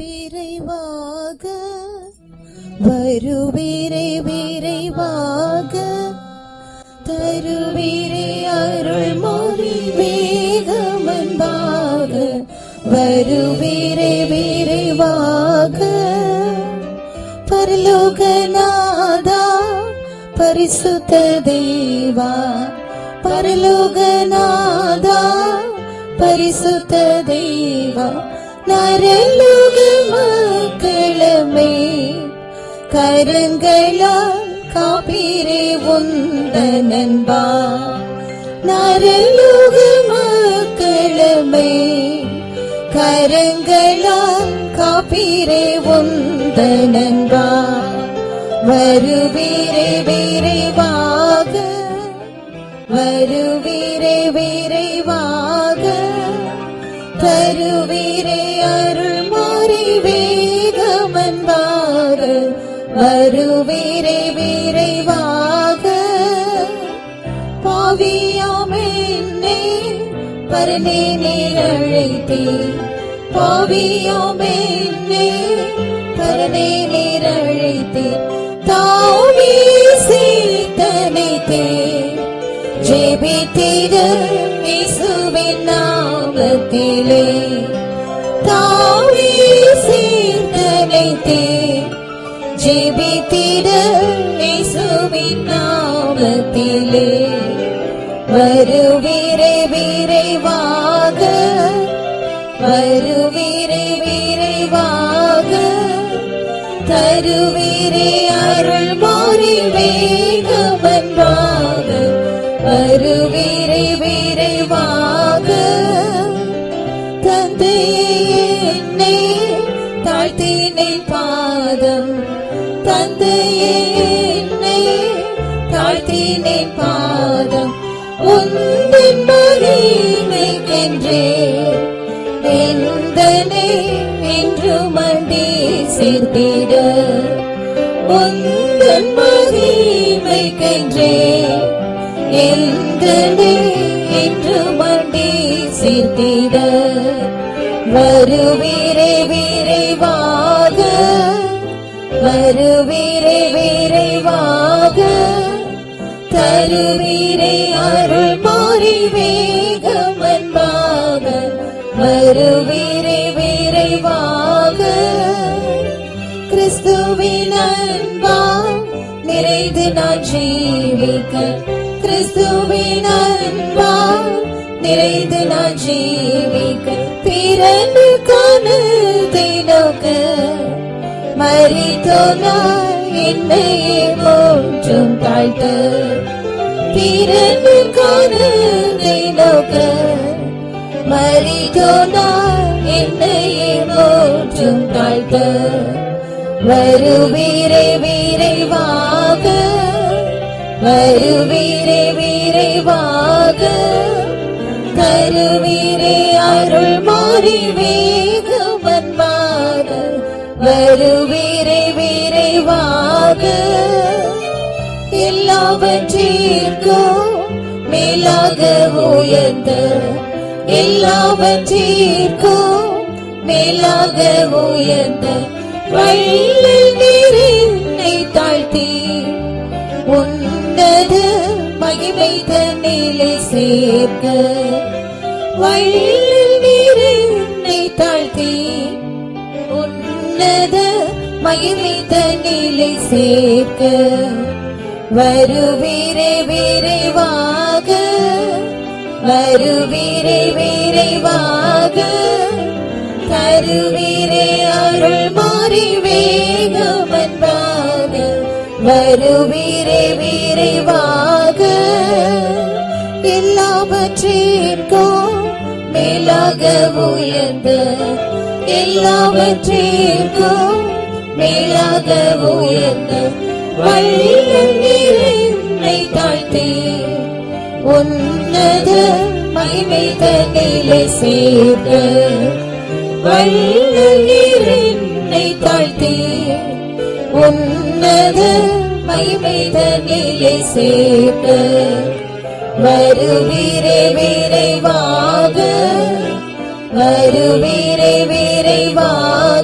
விரைவாக வருவீரே விரைவாக தருவீரே அருள் மொழி வேகமன்பாக வருவீரே விரைவாக பரலோகநாதா பரிசுத்த தேவா பரலோகநாதா பரிசுத்த தேவா நரலோக மக்களமே கரங்களால் காப்பீரே உந்தனன்பா நரலோக மக்களமே கரங்களால் காப்பீரே உந்தனன்பா வருவீரே விரைவாக வருவீரே விரைவாக தருவீரே அருள் மாறி வேகமன்பாக வருவீரே விரைவாக பாவியாமென்னே பரனே நீர் அழைத்தே பாவியாமென்னே பரனே நீர் அழைத்தே தாவி சீத்தனைத்தே ஜெபித்திட இயேசுவின் நாமத்திலே தாவி சீத்தனைத்தே ஜெபித்திட இயேசுவின் நாமத்திலே வருவீரே விரைவாக வருவீரே விரைவாக தருவீரே அருள் மாறி வேகமன்பாக வருவீரே விரைவாக தந்தையே என்னை தாழ்த்தினேன் பாதம் தந்தையே என்னை தாழ்த்தினேன் பாதம் உந்தன் மகிமைக்கென்றே எந்தனை என்று மண்டி சேர்த்திட உந்தன் மகிமைக்கென்றே எந்தனை என்று மண்டி சேர்த்திட வருவீரே விரைவாக வருவீரே விரைவாக தருவீரே அருள் மாறி வேகமன்பாக வருவீரே விரைவாக கிறிஸ்துவின் அன்பால் நிறைந்து நான் ஜீவிக்க கிறிஸ்துவின் அன்பால் நிறைந்து நான் ஜீவிக்க பிறந்து காணத்தை நோக்க மரித்தோனாய் என்னையே மூன்றும் தாழ்த்த பிறந்து காணத்தை நோக்க மரித்தோனாய் என்னையே மூன்றும் தாழ்த்த வருவீரே விரைவாக வருவீரே விரைவாக தருவீரே அருள் மாறி வேகமன்பாக வருவீரே விரைவாக எல்லாவற்றிற்கும் மேலாக உயர்ந்த எல்லாவற்றிற்கும் மேலாக உயர்ந்த வள்ளல் நீர் என்னை தாழ்த்தி உன்னத மகிமை தன்னிலே சேர்க்க வள்ளல் நீர் என்னை தாழ்த்தி உன்னத மகிமை தன்னிலே சேர்க்க வருவீரே விரைவாக வருவீரே விரைவாக தருவீரே அருள் மாறி வேகமன்பாக வருவீரே விரைவாக எல்லாவற்றிற்கும் மேலாக உயர்ந்த எல்லாவற்றிற்கும் மேலாக உயர்ந்த வள்ளல் நீர் என்னை தாழ்த்தி உன்னத மகிமை தன்னிலே சேர்க்க வள்ளல் நீர் என்னை தாழ்த்தி உன்னத மகிமை தன்னிலே சேர்க்க வருவீரே விரைவாக வருவீரே விரைவாக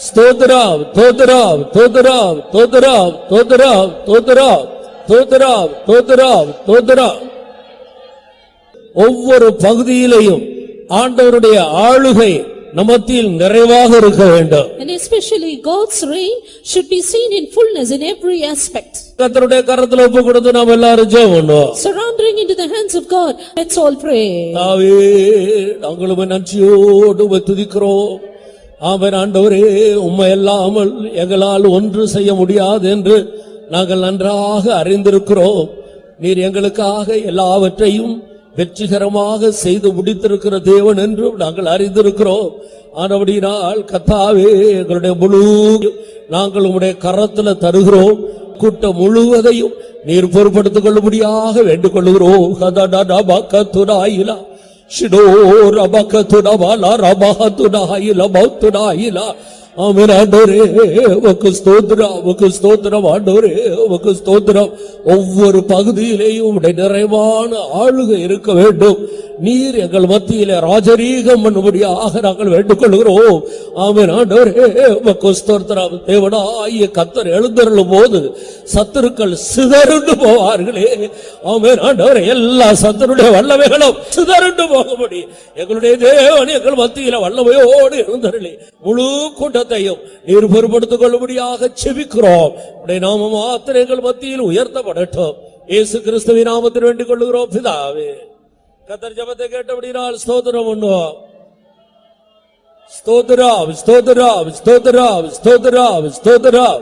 ஸ்தோத்திரம் ஸ்தோத்திரம் ஸ்தோத்திரம் ஸ்தோத்திரம் ஸ்தோத்திரம் ஸ்தோத்திரம் ஸ்தோத்திரம் ஸ்தோத்திரம் ஸ்தோத்திரம். ஒவ்வொரு பகுதியிலையும் ஆண்டவருடைய ஆளுகை நமத்தில் நிறைவாக இருக்க வேண்டும். And especially God's reign should be seen in fullness in every aspect. கர்த்தருடைய கரத்துல ஒப்பு கொடுத்து நாம் எல்லாரும் ஜெபம் பண்ணுவோம். Surrendering into the hands of God, let's all pray. தாவே நாங்களும் நன்றியோடு துதிக்கிறோம். ஆமென். ஆண்டவரே, உம்மை அல்லாமல் எங்களால் ஒன்று செய்ய முடியாது என்று நாங்கள் நன்றாக அறிந்திருக்கிறோம். நீர் எங்களுக்காக எல்லாவற்றையும் வெற்றிகரமாக செய்து முடித்திருக்கிற தேவன் என்று நாங்கள் அறிந்திருக்கிறோம். ஆனபடியால் கர்த்தாவே, எங்களுடைய முழு நாங்கள் உம்முடைய கரத்துல தருகிறோம். கூட்டம் முழுவதையும் நீர் பொறுப்படுத்திக் கொள்ளும்படியாக வேண்டிக் கொள்கிறோம். ஷிடோ ரபகதுடபாலா ரபஹதுடாயிலா பௌத்துடாயிலா. ஆமென். ஆண்டவரே உமக்கு ஸ்தோத்திரம், உமக்கு ஸ்தோத்திரம். ஆண்டவரே உமக்கு ஸ்தோத்திரம். ஒவ்வொரு பகுதியிலேயும் உம்முடைய நிறைவான ஆளுகை இருக்க வேண்டும். நீர் எங்கள் மத்தியிலே ராஜரீகம் பண்ணும்படியாக நாங்கள் வேண்டிக் கொள்கிறோம். ஆமென். ஆண்டவரே உமக்கு ஸ்தோத்திரம். தேவனாகிய கர்த்தர் எழுந்தருளும் போது சத்துருக்கள் சிதறுண்டு போவார்களே. ஆமென். ஆண்டவரே, எல்லா சத்துருடைய வல்லமைகளும் சிதறுண்டு போகும்படி எங்களுடைய தேவன் எங்கள் மத்தியில வல்லமையோடு எழுந்தருளி முழு கூட்டத்தையும் நீர் பொறுப்படுத்திக் கொள்ளும்படியாக செபிக்கிறோம். உடைய நாமம் மாத்திரம் எங்கள் மத்தியில் உயர்த்தப்படட்டும். இயேசு கிறிஸ்துவின் நாமத்தில் வேண்டிக் கொள்ளுகிறோம் பிதாவே. கர்த்தர் ஜெபத்தை கேட்டபடியால் ஸ்தோத்திரம் பண்ணுவோம். ஸ்தோத்திரம் ஸ்தோத்திரம் ஸ்தோத்திரம் ஸ்தோத்திரம் ஸ்தோத்திரம்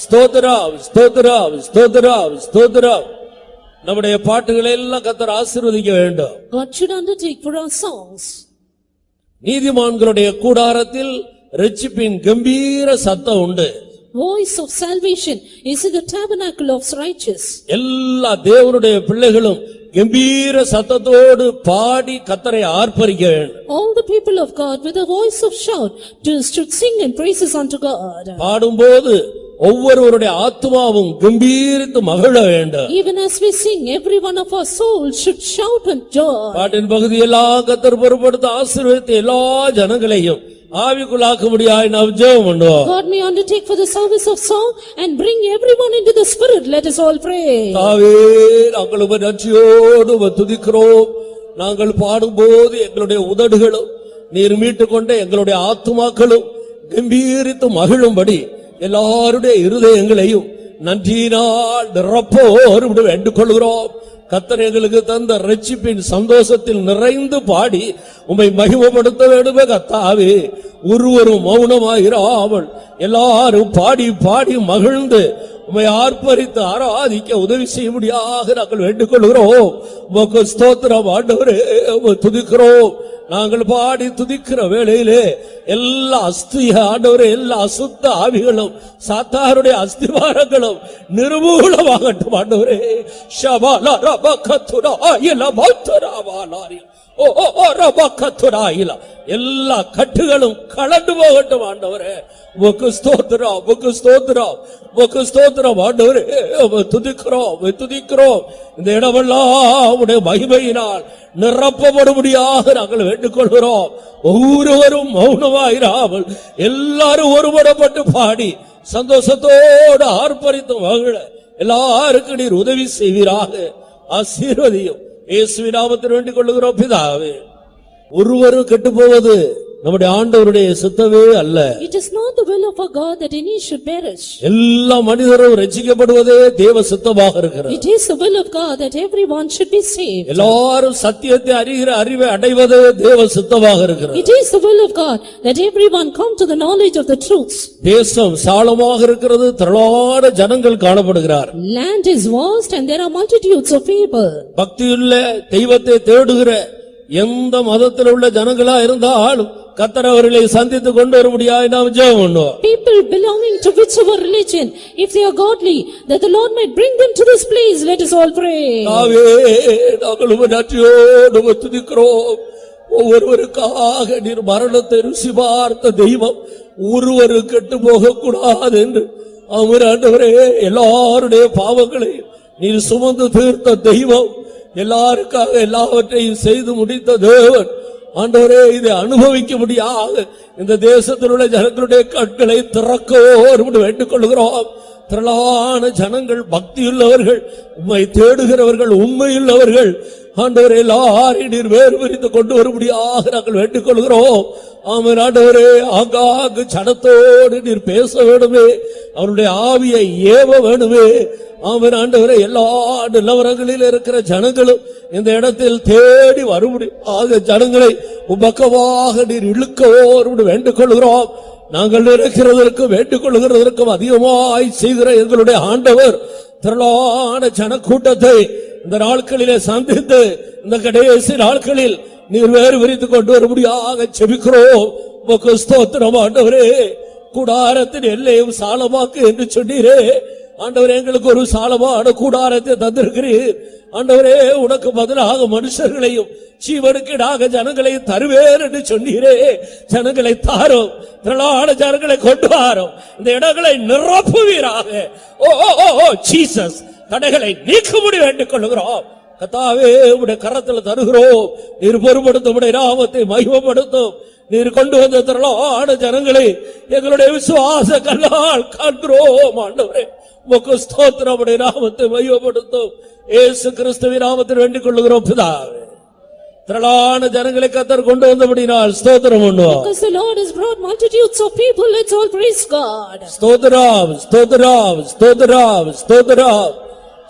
ஸ்தோத்திரம் ஸ்தோத்திரம் ஸ்தோத்திரம் ஸ்தோத்திரம். நம்முடைய பாட்டுகளை எல்லாம் கர்த்தர் ஆசீர்வதிக்க வேண்டும். God should undertake for our songs. நீதிமான்களுடைய கூடாரத்தில் இரட்சிப்பின் கம்பீர சத்தம் உண்டு. Voice of salvation is in the tabernacle of righteous. எல்லா தேவனுடைய பிள்ளைகளும் கம்பீர சத்தத்தோடு பாடி கர்த்தரை ஆர்ப்பரிக்க வேண்டும். All the people of God with a voice of shout should sing and praises unto God. பாடும்போது ஒவ்வொருவருடைய ஆத்துமாவும் கம்பீரித்து மகிழ வேண்டும். Even as we sing, every one of our souls should shout and joy. பாட்டின் பகுதியெல்லாம் கர்த்தர் பொறுப்படுத்த ஆசீர்வதித்து எல்லா ஜனங்களையும் ஆவிக்குள்ளாக்கும்படியாய் நாம் ஜெபம் பண்ணுவோம். God may undertake for the service of song and bring everyone into the spirit. Let us all pray. தாவே நாங்கள் உம்மை நன்றியோடு துதிக்கிறோம். நாங்கள் பாடும்போது எங்களுடைய உதடுகளும் நீர் மீட்டுக் கொண்ட எங்களுடைய ஆத்துமாக்களும் கம்பீரித்து மகிழும்படி எல்லாருடைய இருதயங்களையும் நன்றியினால் நிரப்போடு வேண்டிக் கொள்கிறோம். கர்த்தர் எங்களுக்கு தந்த இரட்சிப்பின் சந்தோஷத்தில் நிறைந்து பாடி உம்மை மகிமைப்படுத்த வேண்டுமே கர்த்தாவே. ஒருவரும் மௌனமாயிராமல் எல்லாரும் பாடி பாடி மகிழ்ந்து உம்மை ஆர்ப்பரித்து ஆராதிக்க உதவி செய்யும்படியாக நாங்கள் வேண்டிக் கொள்கிறோம். உமக்கு ஸ்தோத்திரம் ஆண்டவரே, உம்மை துதிக்கிறோம். நாங்கள் பாடி துதிக்கிற வேளையிலே எல்லா ஆண்டவரே, எல்லா அசுத்த ஆவிகளும் சாத்தாருடைய அஸ்திவாரங்களும் நிர்மூலமாகட்டும் ஆண்டவரே. ஷபாலா ரபகதுராயில பௌத்தராவாலாரி ஓ ஓ ரபகதுராயில எல்லா கட்டுகளும் கலந்து போகட்டும் ஆண்டவரே. உமக்கு ஸ்தோத்திரம், உமக்கு ஸ்தோத்திரம், உமக்கு ஸ்தோத்திரம் ஆண்டவரே. துதிக்கிறோம், துதிக்கிறோம். இந்த இடமெல்லாம் உடைய மகிமையினால் நிரப்பப்படும்படியாக நாங்கள் வேண்டிக் கொள்கிறோம். ஒவ்வொருவரும் மௌனமாயிராமல் எல்லாரும் ஒருபடப்பட்டு பாடி சந்தோஷத்தோடு ஆர்ப்பரித்து மகிழ எல்லாருக்கும் நீர் உதவி செய்வீராக. ஆசீர்வதியும். இயேசுவின் நாமத்தில் வேண்டிக் கொள்ளுகிறோம் பிதாவே. ஒருவரும் கெட்டு போவது நம்முடைய ஆண்டவருடைய சித்தமே அல்ல. It is not the will of our God that any should perish. எல்லா மனிதரும் ரட்சிக்கப்படுவதே தேவ சித்தமாக இருக்கிறது. It is the will of God that everyone should be saved. எல்லாரும் சத்தியத்தை அறிகிற அறிவை அடைவதே தேவ சித்தமாக இருக்கிறது. It is the will of God that everyone come to the knowledge of the truth. தேசம் சாலமாக இருக்கிறது, திரளான ஜனங்கள் காணப்படுகிறார். Land is vast and there are multitudes of people. பக்தியுள்ள தெய்வத்தை தேடுகிற எந்த மதத்தில் உள்ள ஜனங்களா இருந்தாலும் கர்த்தர் அவர்களை சந்தித்து கொண்டு வரும்படியாய் நாம் ஜெபம் பண்ணுவோம். People belonging to whichever religion, if they are godly, that the Lord might bring them to this place. Let us all pray. தாவே நாங்கள் உம்மை நன்றியோடு துதிக்கிறோம். ஒவ்வொருவருக்காக நீர் மரணத்தை ருசி பார்த்த தெய்வம், ஒருவரு கெட்டு போக கூடாது என்று ஆண்டவரே எல்லாருடைய பாவங்களை நீர் சுமந்து தீர்த்த தெய்வம், எல்லாருக்காக எல்லாவற்றையும் செய்து முடித்த தேவன். ஆண்டவரே இதை அனுபவிக்க முடியாது இந்த தேசத்தில் உள்ள ஜனங்களுடைய கண்களை திறக்கோடு வேண்டிக் கொள்கிறோம். திரளான ஜனங்கள், பக்தியுள்ளவர்கள், உம்மை தேடுகிறவர்கள், உண்மையுள்ளவர்கள், ஆண்டவரே எல்லாரையும் நீர் வேறு பிரித்து கொண்டு வரும்படியாக நாங்கள் வேண்டிக் கொள்கிறோம். ஆமென். ஆண்டவரே ஆங்காங்கு ஜனத்தோடு நீர் பேச வேண்டுமே, அவருடைய ஆவியை ஏவ வேண்டுமே. ஆமென். ஆண்டவரே எல்லா நிலவரங்களில் இருக்கிற ஜனங்களும் இந்த இடத்தில் தேடி வரும்படியாக ஜனங்களை உபக்கமாக நீர் இழுக்கவோடு வேண்டிக் கொள்கிறோம். நாங்கள் இருக்கிறதற்கும் வேண்டிக் கொள்கிறதற்கும் அதிகமாய் செய்கிற எங்களுடைய ஆண்டவர் திரளான ஜனக்கூட்டத்தை இந்த நாட்களிலே சந்தித்து இந்த கடைசி நாட்களில் நீர் வேறு விரித்து கொண்டு வரும்படியாக செபிக்கிறோம். உமக்கு ஸ்தோத்திரம் ஆண்டவரே. கூடாரத்தின் எல்லையும் சாலமாக்கு என்று சொன்னீரே ஆண்டவரே, எங்களுக்கு ஒரு சாலமான கூடாரத்தை தந்திருக்கிறீர் ஆண்டவரே. உனக்கு பதிலாக மனுஷர்களையும் ஜீவனுக்கீடாக ஜனங்களையும் தருவேன் என்று சொன்னீரே. ஜனங்களை தாரும், திரளான ஜனங்களை கொண்டு வாரும், இந்த இடங்களை நிரப்புவீராக. ஓ ஜீசஸ், தடைகளை நீக்கும்படி வேண்டிக் கொள்கிறோம். கர்த்தாவே உம்முடைய கரத்தில் தருகிறோம். நீர் பொறுப்படுத்தும், உம்முடைய நாமத்தை மகிமைப்படுத்தும். நீர் கொண்டு வந்த திரளான ஜனங்களை எங்களுடைய விசுவாச கண்ணால் காண்கிறோம் ஆண்டவரே. உமக்கு ஸ்தோத்திரம். உம்முடைய நாமத்தை மகிமைப்படுத்தும். இயேசு கிறிஸ்துவின் நாமத்தில் வேண்டிக் கொள்கிறோம் பிதாவே. திரளான ஜனங்களை கர்த்தர் கொண்டு வந்தபடியால் ஸ்தோத்திரம் பண்ணுவோம். Because the Lord has brought multitudes of people, let's all praise God. ஸ்தோத்திரம், ஸ்தோத்திரம், ஸ்தோத்திரம், ஸ்தோத்திரம்,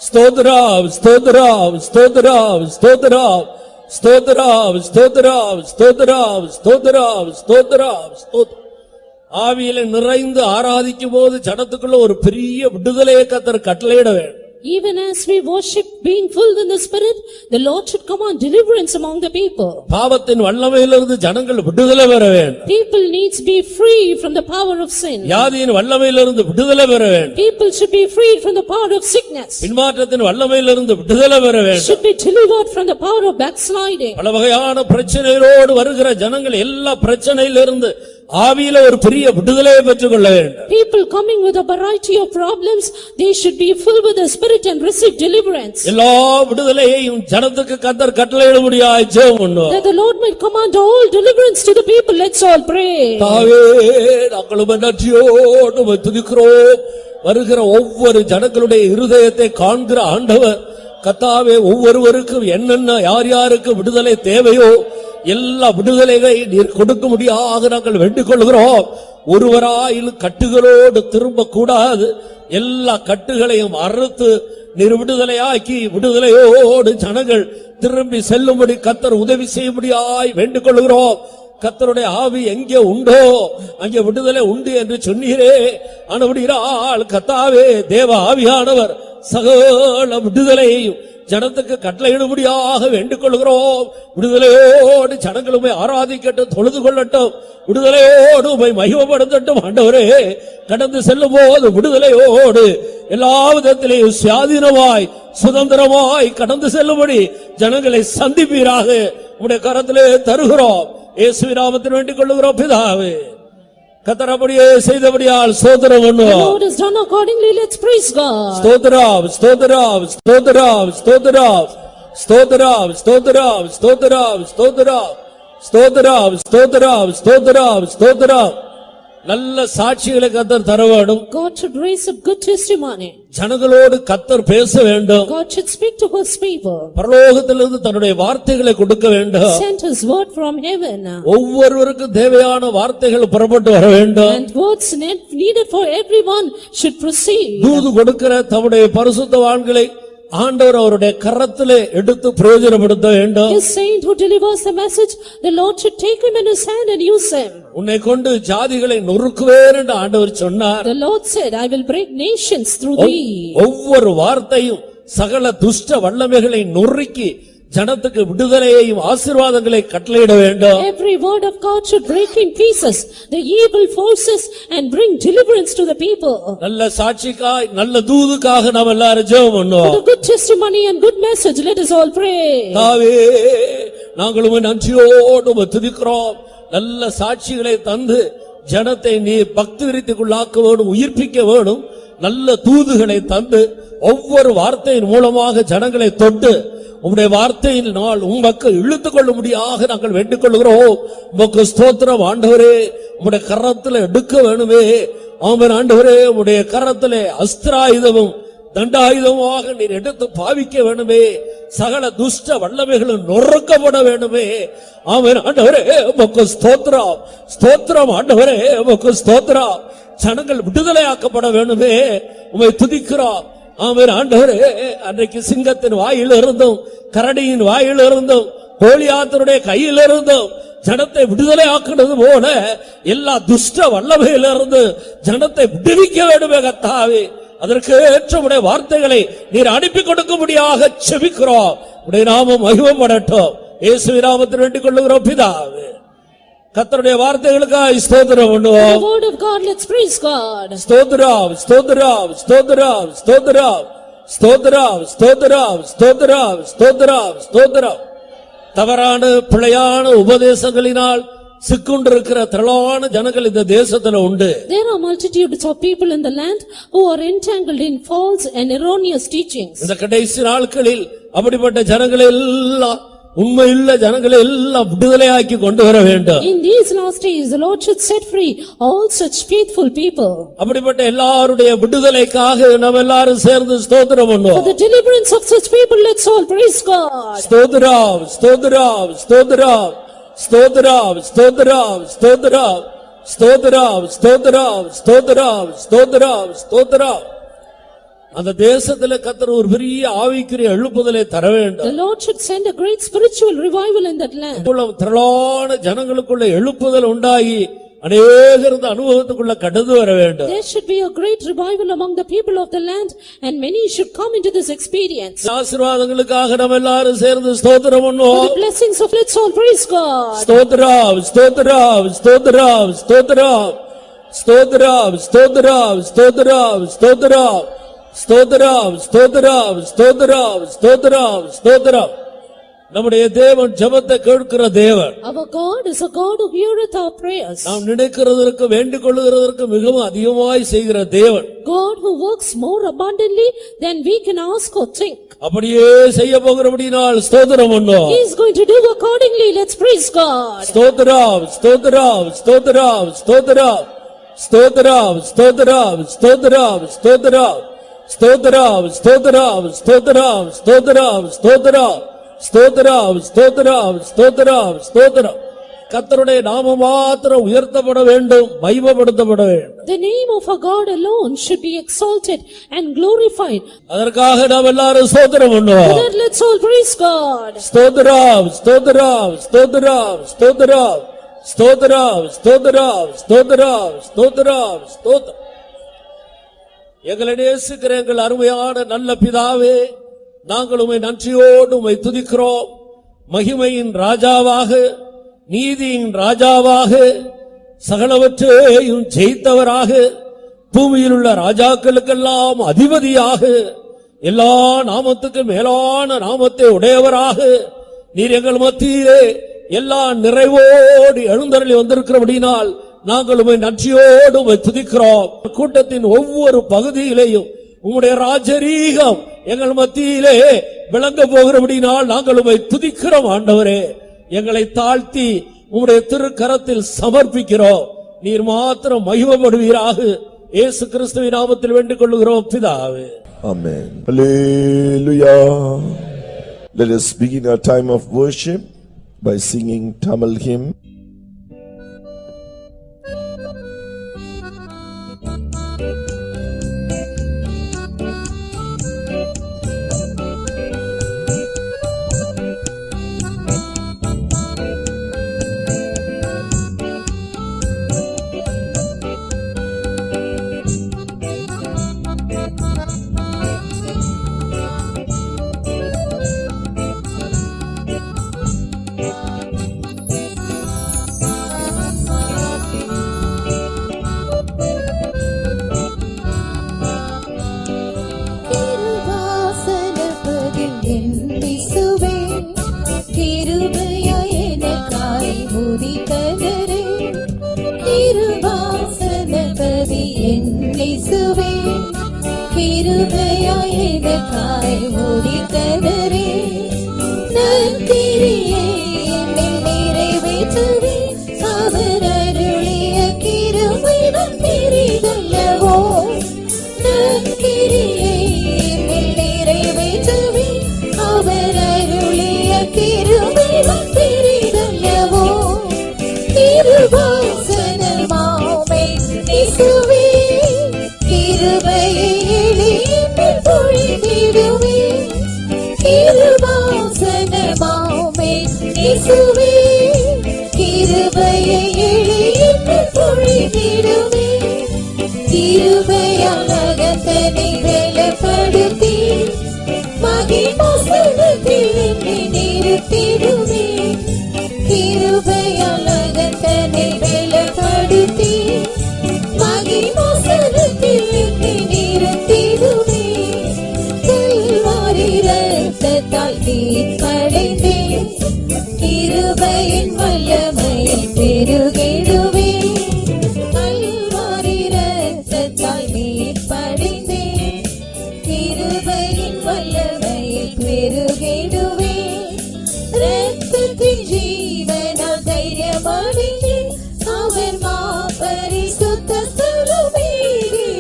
ஸ்தோத்திரம், ஸ்தோத்திரம், ஸ்தோத்திரம், ஸ்தோத்திரம், ஸ்தோத்திரம், ஸ்தோத்திரம், ஸ்தோத்திரம், ஸ்தோத்திரம், ஸ்தோத்திரம், ஸ்தோத்திரம். ஆவியிலே நிறைந்து ஆராதிக்கும் போது ஜனத்துக்குள்ள ஒரு பெரிய விடுதலையை கர்த்தர் கட்டளையிட வேண்டும். Even as we worship, being filled in the Spirit, the Lord should command deliverance among the people. பாவத்தின் வல்லமையிலிருந்து ஜனங்கள் விடுதலை பெற வேண்டும். People needs be free from the power of sin. வியாதியின் வல்லமையிலிருந்து விடுதலை பெற வேண்டும். People should be freed from the power of sickness. பின்மாற்றத்தின் வல்லமையிலிருந்து விடுதலை பெற வேண்டும். Should be delivered from the power of backsliding. பல வகையான பிரச்சனைகளோடு வருகிற ஜனங்கள் எல்லா பிரச்சனையிலிருந்து ஆவியில ஒரு பெரிய விடுதலையை பெற்றுக் கொள்ள வேண்டும். People coming with a variety of problems, they should be filled with the Spirit and receive deliverance. எல்லா விடுதலையையும் ஜனத்துக்கு கர்த்தர் கட்டளையிடும்படியாய் ஜெபம் பண்ணுவோம். That the Lord might command all deliverance to the people. Let's all pray. தாவே நாங்கள் நன்றியோடு உம்மை துதிக்கிறோம். வருகிற ஒவ்வொரு ஜனங்களுடைய இருதயத்தை காண்கிற ஆண்டவர் கர்த்தாவே, ஒவ்வொருவருக்கும் என்னென்ன யார் யாருக்கு விடுதலை தேவையோ எல்லா விடுதலைகளை நீர் கொடுக்க முடியாக நாங்கள் வேண்டிக் கொள்கிறோம். ஒருவராயிலும் கட்டுகளோடு திரும்ப கூடாது. எல்லா கட்டுகளையும் அறுத்து நீர் விடுதலையாக்கி விடுதலையோடு ஜனங்கள் திரும்பி செல்லும்படி கர்த்தர் உதவி செய்யும்படியாய் வேண்டிக் கொள்கிறோம். கர்த்தருடைய ஆவி எங்கே உண்டோ அங்கே விடுதலை உண்டு என்று சொன்னீரே. ஆனபடியால் கர்த்தாவே, தேவ ஆவியானவர் சகல விடுதலையையும் ஜனத்துக்கு கட்டளையிடும்படியாக வேண்டிக் கொள்கிறோம். விடுதலையோடு ஜனங்களுமே ஆராதிக்கட்டும், தொழுது கொள்ளட்டும், விடுதலையோடு உம்மை மகிமைப்படுத்தட்டும். ஆண்டவரே, கடந்து செல்லும் போது விடுதலையோடு எல்லா விதத்திலேயும் சுயாதீனமாய் சுதந்திரமாய் கடந்து செல்லும்படி ஜனங்களை சந்திப்பீராக உம்முடைய கரத்திலே தருகிறோம். இயேசுவின் நாமத்தில் வேண்டிக் கொள்ளுகிறோம் பிதாவே. கர்த்தர் அப்படியே செய்தபடியால் ஸ்தோத்திரம் The பண்ணுவோம். Lord has done accordingly. Let's praise God. ஸ்தோத்திரம், ஸ்தோத்திரம், ஸ்தோத்திரம், ஸ்தோத்திரம், ஸ்தோத்திரம், ஸ்தோத்திரம், ஸ்தோத்திரம், ஸ்தோத்திரம், ஸ்தோத்திரம், ஸ்தோத்திரம், ஸ்தோத்திரம், ஸ்தோத்திரம். நல்ல சாட்சிகளை கர்த்தர் தர வேண்டும். God should raise up good testimony. ஜனங்களோடு கர்த்தர் பேச வேண்டும். God should speak to his people. பரலோகத்திலிருந்து தன்னுடைய வார்த்தைகளை கொடுக்க வேண்டும். Send his word from heaven. ஒவ்வொருவருக்கும் தேவையான வார்த்தைகள் புறப்பட்டு வர வேண்டும். And words needed for everyone should proceed. தூது கொடுக்கிற தம்முடைய பரிசுத்தவான்களை ஆண்டவர் அவருடைய கரத்திலே எடுத்து பிரயோஜனப்படுத்த வேண்டும். His saint who delivers the message, the Lord should take him in his hand and use him. உன்னை கொண்டு ஜாதிகளை நொறுக்குவேன் என்று ஆண்டவர் சொன்னார். The Lord said, I will break nations through thee. ஒவ்வொரு வார்த்தையும் சகல துஷ்ட வல்லமைகளை நொறுக்கி ஜனத்துக்கு விடுதலையையும் ஆசீர்வாதங்களை கட்டளையிட வேண்டும். Every word of God should break in pieces the evil forces and bring deliverance to the people. நல்ல சாட்சிக்காய் நல்ல தூதுக்காக நாம் எல்லாரும் ஜெபம் For பண்ணுவோம். the good testimony and good message, let us all pray. தாவே, நாங்களும் நன்றியோடு உம்மை துதிக்கிறோம். நல்ல சாட்சிகளை தந்து ஜனத்தை நீ பக்தி விருத்திக்குள்ளாக்க வேண்டும், உயிர்ப்பிக்க வேண்டும். நல்ல தூதுகளை தந்து ஒவ்வொரு வார்த்தையின் மூலமாக ஜனங்களை தொட்டு உம்முடைய வார்த்தையினால் உமக்கு இழுத்துக் கொள்ளும்படியாக நாங்கள் வேண்டிக் கொள்கிறோம். உமக்கு ஸ்தோத்திரம் ஆண்டவரே. உம்முடைய கரத்துல எடுக்க வேணுமே. ஆமென் ஆண்டவரே. உம்முடைய கரத்திலே அஸ்திராயுதமும் தண்டாயுதமாக நீர் எடுத்து பாவிக்க வேணுமே. சகல துஷ்ட வல்லமைகளும் நொறுக்கப்பட வேணுமே. ஆமென் ஆண்டவரே. உமக்கு ஸ்தோத்திரம். ஸ்தோத்திரம் ஆண்டவரே. உமக்கு ஸ்தோத்திரம். ஜனங்கள் விடுதலையாக்கப்பட வேணுமே. உம்மை துதிக்கிறோம். ஆமென் ஆண்டவரே. அன்றைக்கு சிங்கத்தின் வாயில் இருந்தும் கரடியின் வாயில் இருந்தும் கோலியாத்தருடைய கையில் இருந்தும் ஜனத்தை விடுதலை ஆக்குனது போல எல்லா துஷ்ட வல்லமையிலிருந்து ஜனத்தை விடுவிக்க வேண்டுமே கர்த்தாவே. அதற்கு ஏற்ற உடைய வார்த்தைகளை நீர் அனுப்பி கொடுக்கும்படியாக செபிக்கிறோம். உடைய நாமம் மகிமைப்படட்டும். இயேசுவின் நாமத்தில் வேண்டிக் கொள்ளுகிறோம் பிதாவே. கர்த்தருடைய வார்த்தைகளுக்காக ஸ்தோத்திரம் பண்ணுவோம். The word of God, let's praise God. ஸ்தோத்திரம் ஸ்தோத்திரம் ஸ்தோத்திரம் ஸ்தோத்திரம் ஸ்தோத்திரம் ஸ்தோத்திரம் ஸ்தோத்திரம் ஸ்தோத்திரம் ஸ்தோத்திரம். தவறான பிழையான உபதேசங்களினால் சிக்குண்டிருக்கிற திரளான ஜனங்கள் இந்த தேசத்துல உண்டு. There are multitudes of people in the land who are entangled in false and erroneous teachings. இந்த கடைசி நாட்களில் அப்படிப்பட்ட ஜனங்களை எல்லாம் உண்மையுள்ள ஜனங்களை எல்லாம் விடுதலையாக்கி கொண்டு வர வேண்டும். In these last days the Lord should set free all such faithful people. அப்படிப்பட்ட எல்லாருடைய விடுதலைக்காக நாம் எல்லாரும் சேர்ந்து ஸ்தோத்திரம் பண்ணுவோம். For the deliverance of such people, let's all praise God. ஸ்தோத்திரம் ஸ்தோத்திரம் ஸ்தோத்திரம் ஸ்தோத்திரம் ஸ்தோத்திரம் ஸ்தோத்திரம் ஸ்தோத்திரம் ஸ்தோத்திரம் ஸ்தோத்திரம் ஸ்தோத்திரம் ஸ்தோத்திரம். அந்த தேசத்திலே கர்த்தர் ஒரு பெரிய ஆவிக்குரிய எழுப்புதலை தர வேண்டும். The Lord should send a great spiritual revival in that land. திரளான ஜனங்களுக்குள்ள எழுப்புதல் உண்டாகி அநேகர் இந்த அனுபவத்துக்குள்ள கடந்து வர வேண்டும். There should be a great revival among the people of the land and many should come into this experience. ஆசீர்வாதங்களுக்காக நாம் எல்லாரும் சேர்ந்து ஸ்தோத்திரம் பண்ணுவோம். For the blessings of, let's all praise God. ஸ்தோத்திரம் ஸ்தோத்திரம் ஸ்தோத்திரம் ஸ்தோத்திரம் ஸ்தோத்திரம் ஸ்தோத்திரம் ஸ்தோத்திரம் ஸ்தோத்திரம் ஸ்தோத்திரம் ஸ்தோத்திரம் ஸ்தோத்திரம் ஸ்தோத்திரம் ஸ்தோத்திரம். நம்முடைய தேவன் ஜெபத்தை கேட்கிற தேவன். Our God is a God who heareth our prayers. நாம் நினைக்கிறதற்கு வேண்டிக் கொள்ளுகிறதற்கு மிகவும் அதிகமாய் செய்கிற தேவன். God who works more abundantly than we can ask or think. அப்படியே செய்ய போகிறபடியால் ஸ்தோத்திரம் பண்ணுவோம். He is going to do accordingly. Let's praise God. ஸ்தோத்திரம் ஸ்தோத்திரம் ஸ்தோத்திரம் ஸ்தோத்திரம் ஸ்தோத்திரம் ஸ்தோத்திரம் ஸ்தோத்திரம் ஸ்தோத்திரம் ஸ்தோத்திரம் ஸ்தோத்திரம் ஸ்தோத்திரம் ஸ்தோத்திரம் ஸ்தோத்திரம் ஸ்தோத்திரம் ஸ்தோத்திரம் ஸ்தோத்திரம் ஸ்தோத்திரம். கர்த்தருடைய நாமம் மாத்திரம் உயர்த்தப்பட வேண்டும், மகிமைப்படுத்தப்பட வேண்டும். The name of our God alone should be exalted and glorified. அதற்காக நாம் எல்லாரும் ஸ்தோத்திரம் பண்ணுவோம். For that, let's all praise God. ஸ்தோத்திரம் ஸ்தோத்திரம் ஸ்தோத்திரம் ஸ்தோத்திரம் ஸ்தோத்திரம் ஸ்தோத்திரம் ஸ்தோத்திரம் ஸ்தோத்திரம் ஸ்தோத்திரம். எங்களை நேசிக்கிற எங்கள் அருமையான நல்ல பிதாவே, நாங்கள் உம்மை நன்றியோடு உம்மை துதிக்கிறோம். மகிமையின் ராஜாவாக, நீதியின் ராஜாவாக, சகலவற்றையும் ஜெயித்தவராக, பூமியில் உள்ள ராஜாக்களுக்கெல்லாம் அதிபதியாக, எல்லா நாமத்துக்கும் மேலான நாமத்தை உடையவராக நீர் எங்கள் மத்தியிலே எல்லா நிறைவோடு எழுந்தருளி வந்திருக்கிறபடினால் நாங்கள் உம்மை நன்றியோடு உம்மை துதிக்கிறோம். கூட்டத்தின் ஒவ்வொரு பகுதியிலேயும் உம்முடைய ராஜரீகம் எங்கள் மத்தியிலே விளங்க போகிறபடினால் நாங்கள் உம்மை துதிக்கிறோம். ஆண்டவரே, எங்களை தாழ்த்தி உம்முடைய திருக்கரத்தில் சமர்ப்பிக்கிறோம். நீர் மாத்திரம் மகிமைப்படுவீராக. இயேசு கிறிஸ்துவின் நாமத்தில் வேண்டிக் கொள்ளுகிறோம் பிதாவே. Amen. Hallelujah. Let us begin our time of worship by singing Tamil hymn. நற்கிரியை என்னில் நிறைவேற்றுவே. அவர் அருளிய கிருபை பெரிதல்லவோ. நற்கிரியை என்னில் நிறைவேற்றுவே. அவர் அருளிய கிருபை பெரிதல்லவோ. திருவாசனமாமே இயேசுவே, கிருபையை எளிதில் பொழிந்திடுவே. திருவாசனமாமே இயேசுவே, கிருபையை எளிதில் பொழிந்திடுவே. கிருபையால் அகத்தனை பலப்படுத்தி மகிமாசனத்தில் என்னை நிறுத்திடுவே. கிருபையால் அகத்தனை பலப்படுத்தி மகிமாசனத்தில் என்னை நிறுத்திடுவே. கல்வாரி இரத்தத்தால் மீட்படைந்தேன். கிருபையின் வல்லமையை பெருகிடுவேன். கல்வாரி இரத்தத்தால் மீட்படைந்தேன். கிருபையின் வல்லமையை பெருகிடுவேன். இரத்தத்தின் ஜீவனால் தைரியமடைந்தேன். அவர் மாபரிசுத்த ஸ்தலமேறிடுவேன்.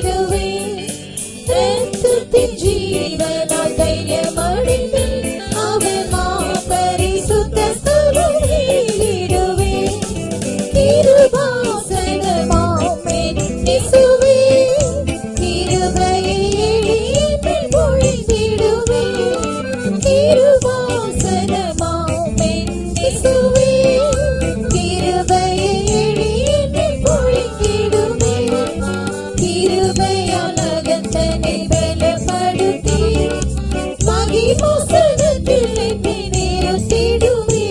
இரத்தத்தின் ஜீவனால் தைரியமடைந்தேன். அவர் மாபரிசுத்த ஸ்தலமேறிடுவேன். திருவாசனமாமே இயேசுவே, கிருபையை எளிதில் பொழிந்திடுவே. திருவாசனமாமே இயேசுவே, கிருபையை எளிதில் பொழிந்திடுவே. கிருபையால் அகத்தனை பலப்படுத்தி மகிமாசனத்தில் என்னை நிறுத்திடுவே.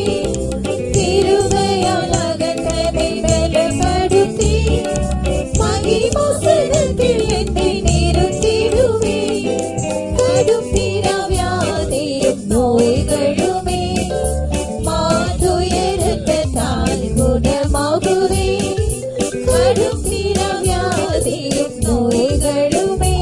கிருபையால் அகத்தனை பலப்படுத்தி மகிமாசனத்தில் என்னை நிறுத்திடுவே. கடும் பிறவியாதியும் நோய்களுமே மாதுயரத்தால் குணமாகுவே. கடும் பிறவியாதியும் நோய்களுமே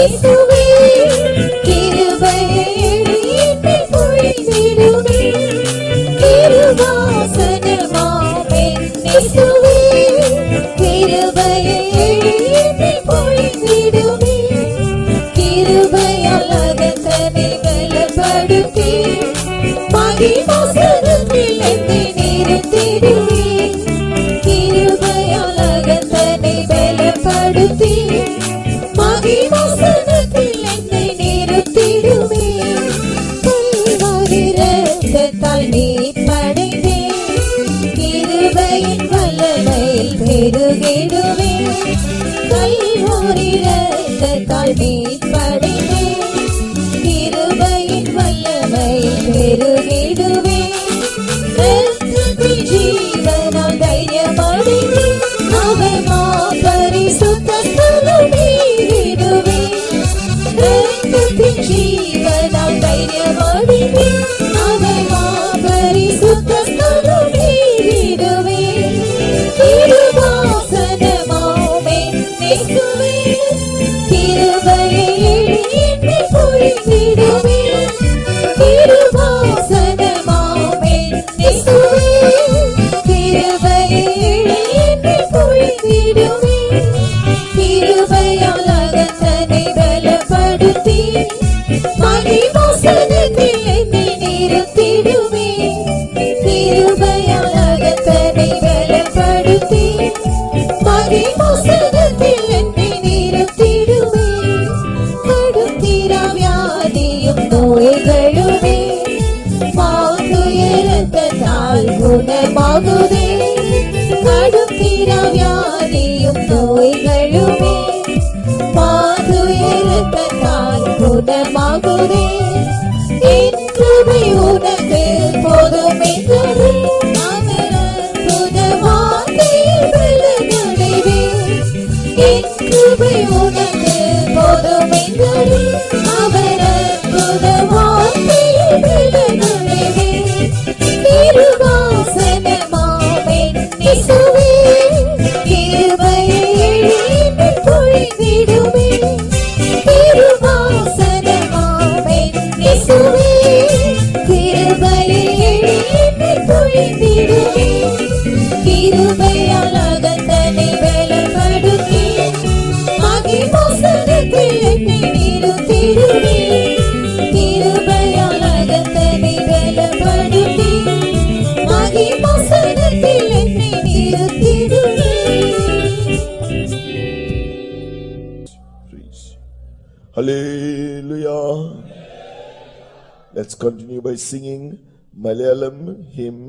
இயேசுவே கிருபையை எண்ணி பொழிந்திடுமே கிருபாசனமாம் என் இயேசுவே கிருபையை எண்ணி பொழிந்திடுமே கிருபையால் அகத்தனை பலப்படுத்தி மகிமாசனத்தில் என்னை நிறுத்திடுமே கிருபையால் அகத்தனை பலப்படுத்தி மகிமாசனத்தில் என்னை நிறுத்திடுமே கல்வாரி இரத்தத்தால் மீட்படைந்தேன் கிருபையின் வல்லமையில் பெருகிடுவே கல்வாரி இரத்தத்தால் மீட்படைந்தேன் கிருபையின் வல்லமையில் பெருகிடுவே இரத்தத்தின் ஜீவனால் தைரியமடைந்தேன் அவர் பரிசுத்த ஸ்தலம் ஏறிடுவே இரத்தத்தின் ஜீவனால் தைரியமடைந்தேன் அவர் பரிசுத்த ஸ்தலம் ஏறிடுவே கிருபாசனமாம் என் இயேசுவே கிருபையை எண்ணி பொழிந்திடுவே கிருபாசனமாம் என் இயேசுவே கிருபையை எண்ணி பொழிந்திடுவே கிருபையால் அகத்தனை பலப்படுத்தி மகிமாசனத்தில் என்னை நிறுத்திடுவே கிருபையால் அகத்தனை பலப்படுத்தி மகிமாசனத்தில் என்னை நிறுத்திடுவே கடும் தீராவியாதியும் நோய்களுமே மாதுயரத்தால் குணமாகுதே கடும் தீராவியாதியும் நோய்களுமே மாதுயரத்தால் குணமாகுதே என் கிருபை உனக்கு போதும் என்றது அவர் அற்புத வார்த்தையில் பலனடைவே என் கிருபை உனக்கு போதும் என்றது அவர் அற்புத வார்த்தையில் பலனடைவே கிருபாசனமாம் என் இயேசுவே கிருபையை எண்ணி பொழிந்திடுமே கிருபாசனமாம் என் இயேசுவே கிருபையை எண்ணி பொழிந்திடுமே கிருபையால் அகத்தனை பலப்படுத்தி மகிமாசனத்தில் என்னை நிறுத்திடுமே கிருபையால் அகத்தனை பலப்படுத்தி மகிமாசனத்தில் என்னை நிறுத்திடுமே. Praise. Hallelujah. Let's continue by singing Malayalam hymn.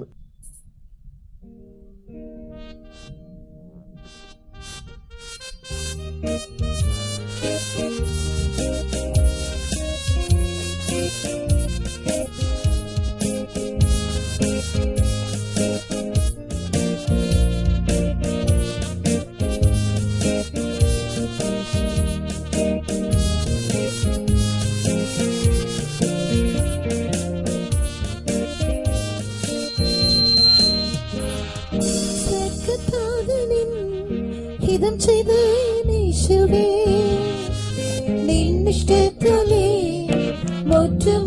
ഹിതം ചെയ്ത യേശുവേ നിന്നിഷ്ടത്താലേ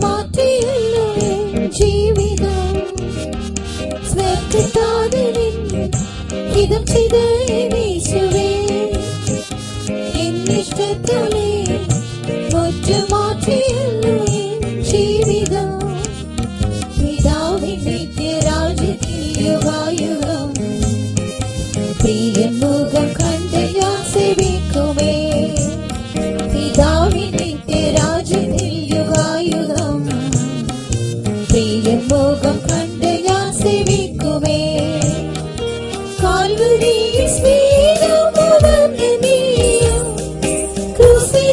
മാറ്റിയല്ലോ ജീവിതം സ്വർഗ്ഗത്താതനിൻ ഹിതം ചെയ്ത യേശുവേ നിന്നിഷ്ടത്താലേ മാറ്റിയല്ലോ ജീവിതം പിതാവിൻ നിത്യരാജ്യത്തിൽ യുഗായുഗം പ്രിയൻ മുഖം കണ്ട് ഞാൻ സേവിക്കുമേ പിതാവിൻ നിത്യരാജ്യത്തിൽ യുഗായുഗം പ്രിയൻ മുഖം കണ്ട് ഞാൻ സേവിക്കുമേ കാൽവരിയിൽ സ്നേഹമുണർന്ന നീയും ക്രൂശിൽ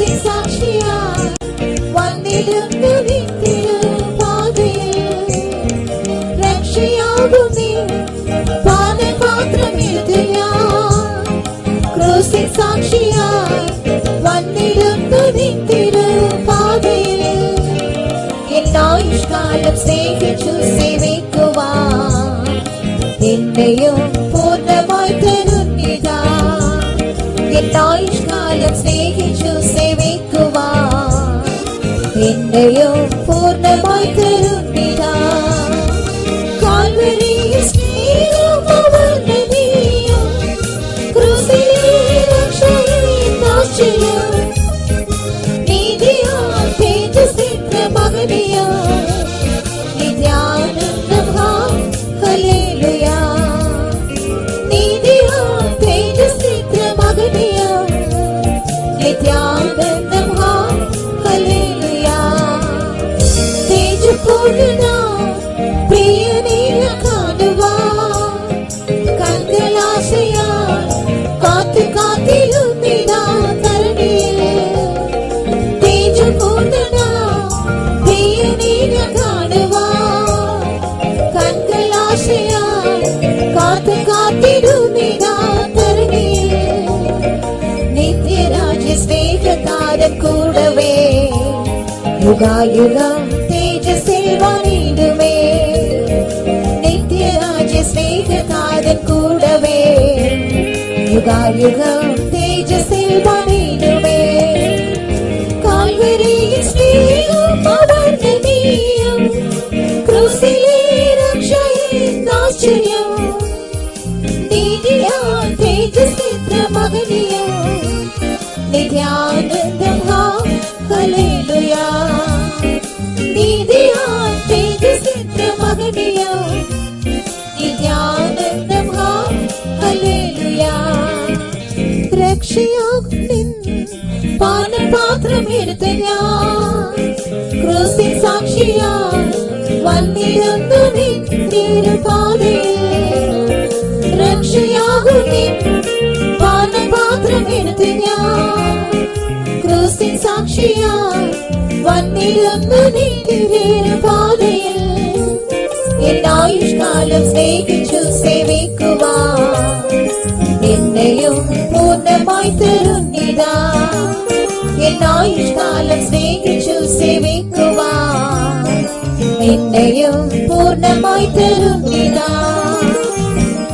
ക്രൂസിൻ സാക്ഷിയായി വന്നിടുന്നു നിൻ തിരുപാതയിൽ. രക്ഷയാകും നീ പാനപാത്രമെടുത്ത് ഞാൻ ക്രൂസിൻ സാക്ഷിയായി വന്നിടുന്നു നിൻ തിരുപാതയിൽ. എന്നായുഷ്കാലം സ്നേഹിച്ചു സേവിക്കുവാൻ എന്നെയും പൂർണ്ണമായി തരുന്നിതാ. എന്നായുഷ്കാലം സ്നേഹിച്ചു സേവിക്കുവാൻ എന്നെയും പൂർണ്ണമായി തരുന്നിതാ. കാൽവരിയിൽ സ്നേഹം അവർണ്ണനീയം, ക്രൂസിലെ രക്ഷയിൽ ആശ്ചര്യം, നീതിയാൽ തേജസ്സിത്ര മഹനീയം, നിത്യാനന്ദം ഹല്ലേലൂയ. നീതിയാൽ തേജസ്സിത്ര മഹനീയം, നിത്യാനന്ദം ഹല്ലേലൂയ. തേജപൂർണ്ണ പ്രിയനെ കാണുവാൻ കൺകളാശയാൽ കാത്തു കാത്തിരുന്നിതാ തരുണിയിൽ. തേജപൂർണ്ണ പ്രിയനെ കാണുവാൻ കൺകളാശയാൽ കാത്തു കാത്തിരുന്നിതാ തരുണിയിൽ. നിത്യരാജ്യ സ്നേഹത്താരൻ കൂടവേ യുഗായുഗം തേജസ്സിൽ വന്നിടുമേ. നിത്യരാജ്യ സ്നേഹത്താരൻ കൂടവേ യുഗായുഗം തേജസ്സിൽ വന്നിടുമേ. കാൽവരിയിൽ സ്നേഹം അവർണ്ണനീയം, ക്രൂസിലെ രക്ഷയിൽ ആശ്ചര്യം, നീതിയാൽ തേജസ്സിത്ര മഹനീയം, നിത്യാനന്ദം ഹല്ലേലൂയ. നീതിയാൽ തേജസ്സിത്ര മഹനീയം, നിത്യാനന്ദം ഹല്ലേലൂയ. രക്ഷയാകും നിൻ പാനപാത്രമെടുത്ത് ഞാൻ ക്രൂസിൻ സാക്ഷിയായി വന്നിടുന്നു നിൻ തിരുപാതയിൽ. രക്ഷയാകും നിൻ പാനപാത്രമെടുത്ത് ഞാൻ ക്രൂസിൻ സാക്ഷിയായി വന്നിടുന്നു നിൻ തിരുപാതയിൽ. എന്നായുഷ്കാലം സ്നേഹിച്ചു സേവിക്കുവാൻ എന്നെയും പൂർണ്ണമായി തരുന്നിതാ. എന്നായുഷ്കാലം സ്നേഹിച്ചു സേവിക്കുവാൻ എന്നെയും പൂർണ്ണമായി തരുന്നിതാ.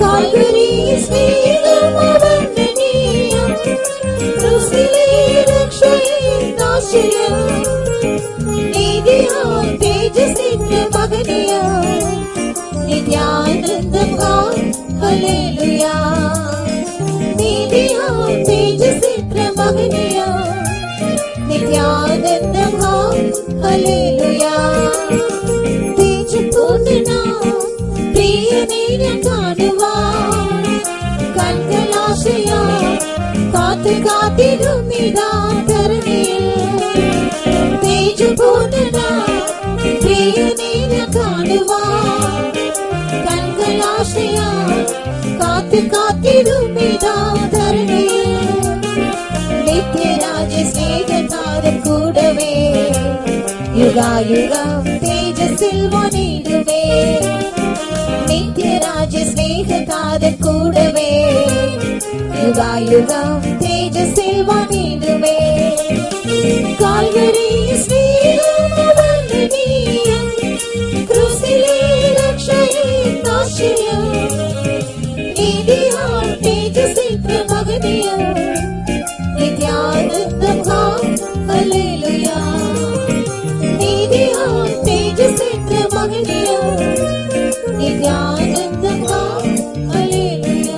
കാൽവരിയിൽ സ്നേഹം അവർണ്ണനീയം, ക്രൂസിലെ രക്ഷയിൽ ആശ്ചര്യം, നീതിയാൽ തേജസ്സിത്ര മഹനീയം, നിത്യാനന്ദം ഹല്ലേലൂയ. നീതിയാൽ തേജസ്സിത്ര മഹനീയം, നിത്യാനന്ദം ഹല്ലേലൂയ. തേജപൂർണ്ണ പ്രിയനെ ഞാൻ കാണുവാൻ കൺകളാശയാൽ കാത്തു കാത്തിരുന്നിതാ തരുണിയിൽ. തേജപൂർണ്ണ പ്രിയനെ ഞാൻ കാണുവാൻ കൺകളാശയാൽ കാത്തു കാത്തിരുന്നിതാ തരുണിയിൽ. നിത്യരാജ്യ സ്നേഹത്താരൻ കൂടവേ യുഗായുഗം തേജസ്സിൽ വന്നിടുമേ. നിത്യരാജ്യ സ്നേഹത്താരൻ കൂടവേ യുഗായുഗം തേജസ്സിൽ വന്നിടുമേ. കാൽവരിയിൽ സ്നേഹം അവർണ്ണനീയം, ക്രൂസിലെ രക്ഷയിൽ ആശ്ചര്യം, നീതിയാൽ തേജസ്സിത്ര മഹനീയം, നിത്യാനന്ദം ഹല്ലേലൂയ. നീതിയാൽ തേജസ്സിത്ര മഹനീയം, നിത്യാനന്ദം ഹല്ലേലൂയ.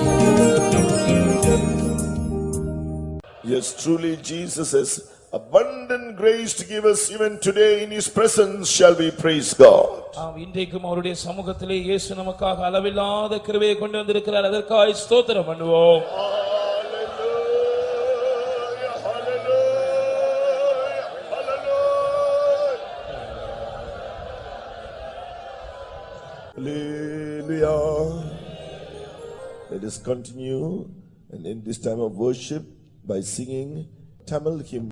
Yes, truly Jesus has abundant grace to give us even today. In His presence shall we praise God. இன்றைக்கும் அவருடைய சமூகத்திலே இயேசு நமக்காக அளவில்லாத கிருபையை கொண்டு வந்திருக்கிறார். அதற்காக ஸ்தோத்திரம் பண்ணுவோம். Hallelujah. Let us continue and in this time of worship by singing Tamil hymn.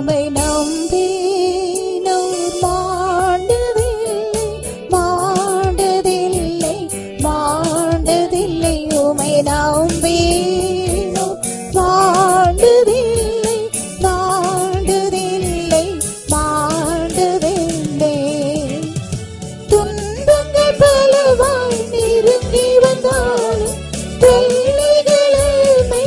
உம்மை நம்பினோர் மாண்டதில்லை, மாண்டதில்லை. உம்மை நம்பினோர் மாண்டதில்லை, மாண்டதில்லை. துன்பங்கள் பலவாய் நெருங்கி வந்தாலும், தொல்லைகளை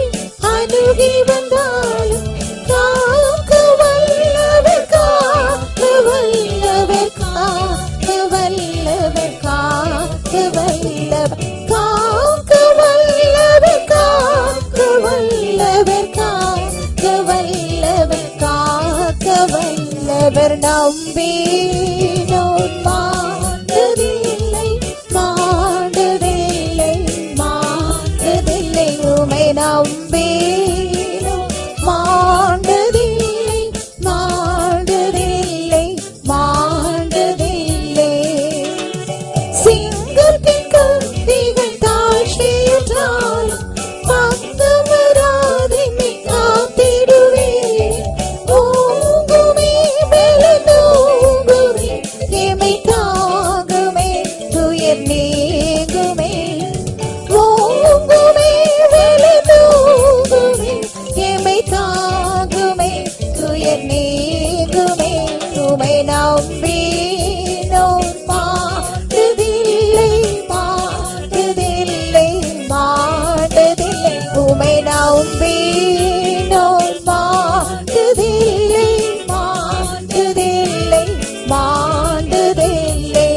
அணுகி வந்தாலும், காக்க வல்லவர், காக்க வல்லவர், காக்க வல்லவர், காக்க வல்லவர், காக்க வல்லவர், காக்க வல்லவர், காக்க வல்லவர், காக்க வல்லவர். நம்பினோர் மாண்டதில்லை, மாண்டதில்லை, மாண்டதில்லை. உம்மை நம்பினோர் மாண்டதில்லை, மாண்டதில்லை, மாண்டதில்லை. சிங்கத்தின் கத்திகள் தாழ்ச்சியுற்றாலும் பங்கமராதென்னை காத்திடுவீர். ஓங்குமே பலனோங்குமே, எமை தாங்குமே, துயர் நீங்குமே. ஓங்குமே பலனோங்குமே, எமை தாங்குமே, துயர் நீங்குமே. உம்மை நம்பினோர் மாண்டதில்லை, மாண்டதில்லை, மாண்டதில்லை. உம்மை நம்பினோர் மாண்டதில்லை, மாண்டதில்லை, மாண்டதில்லை.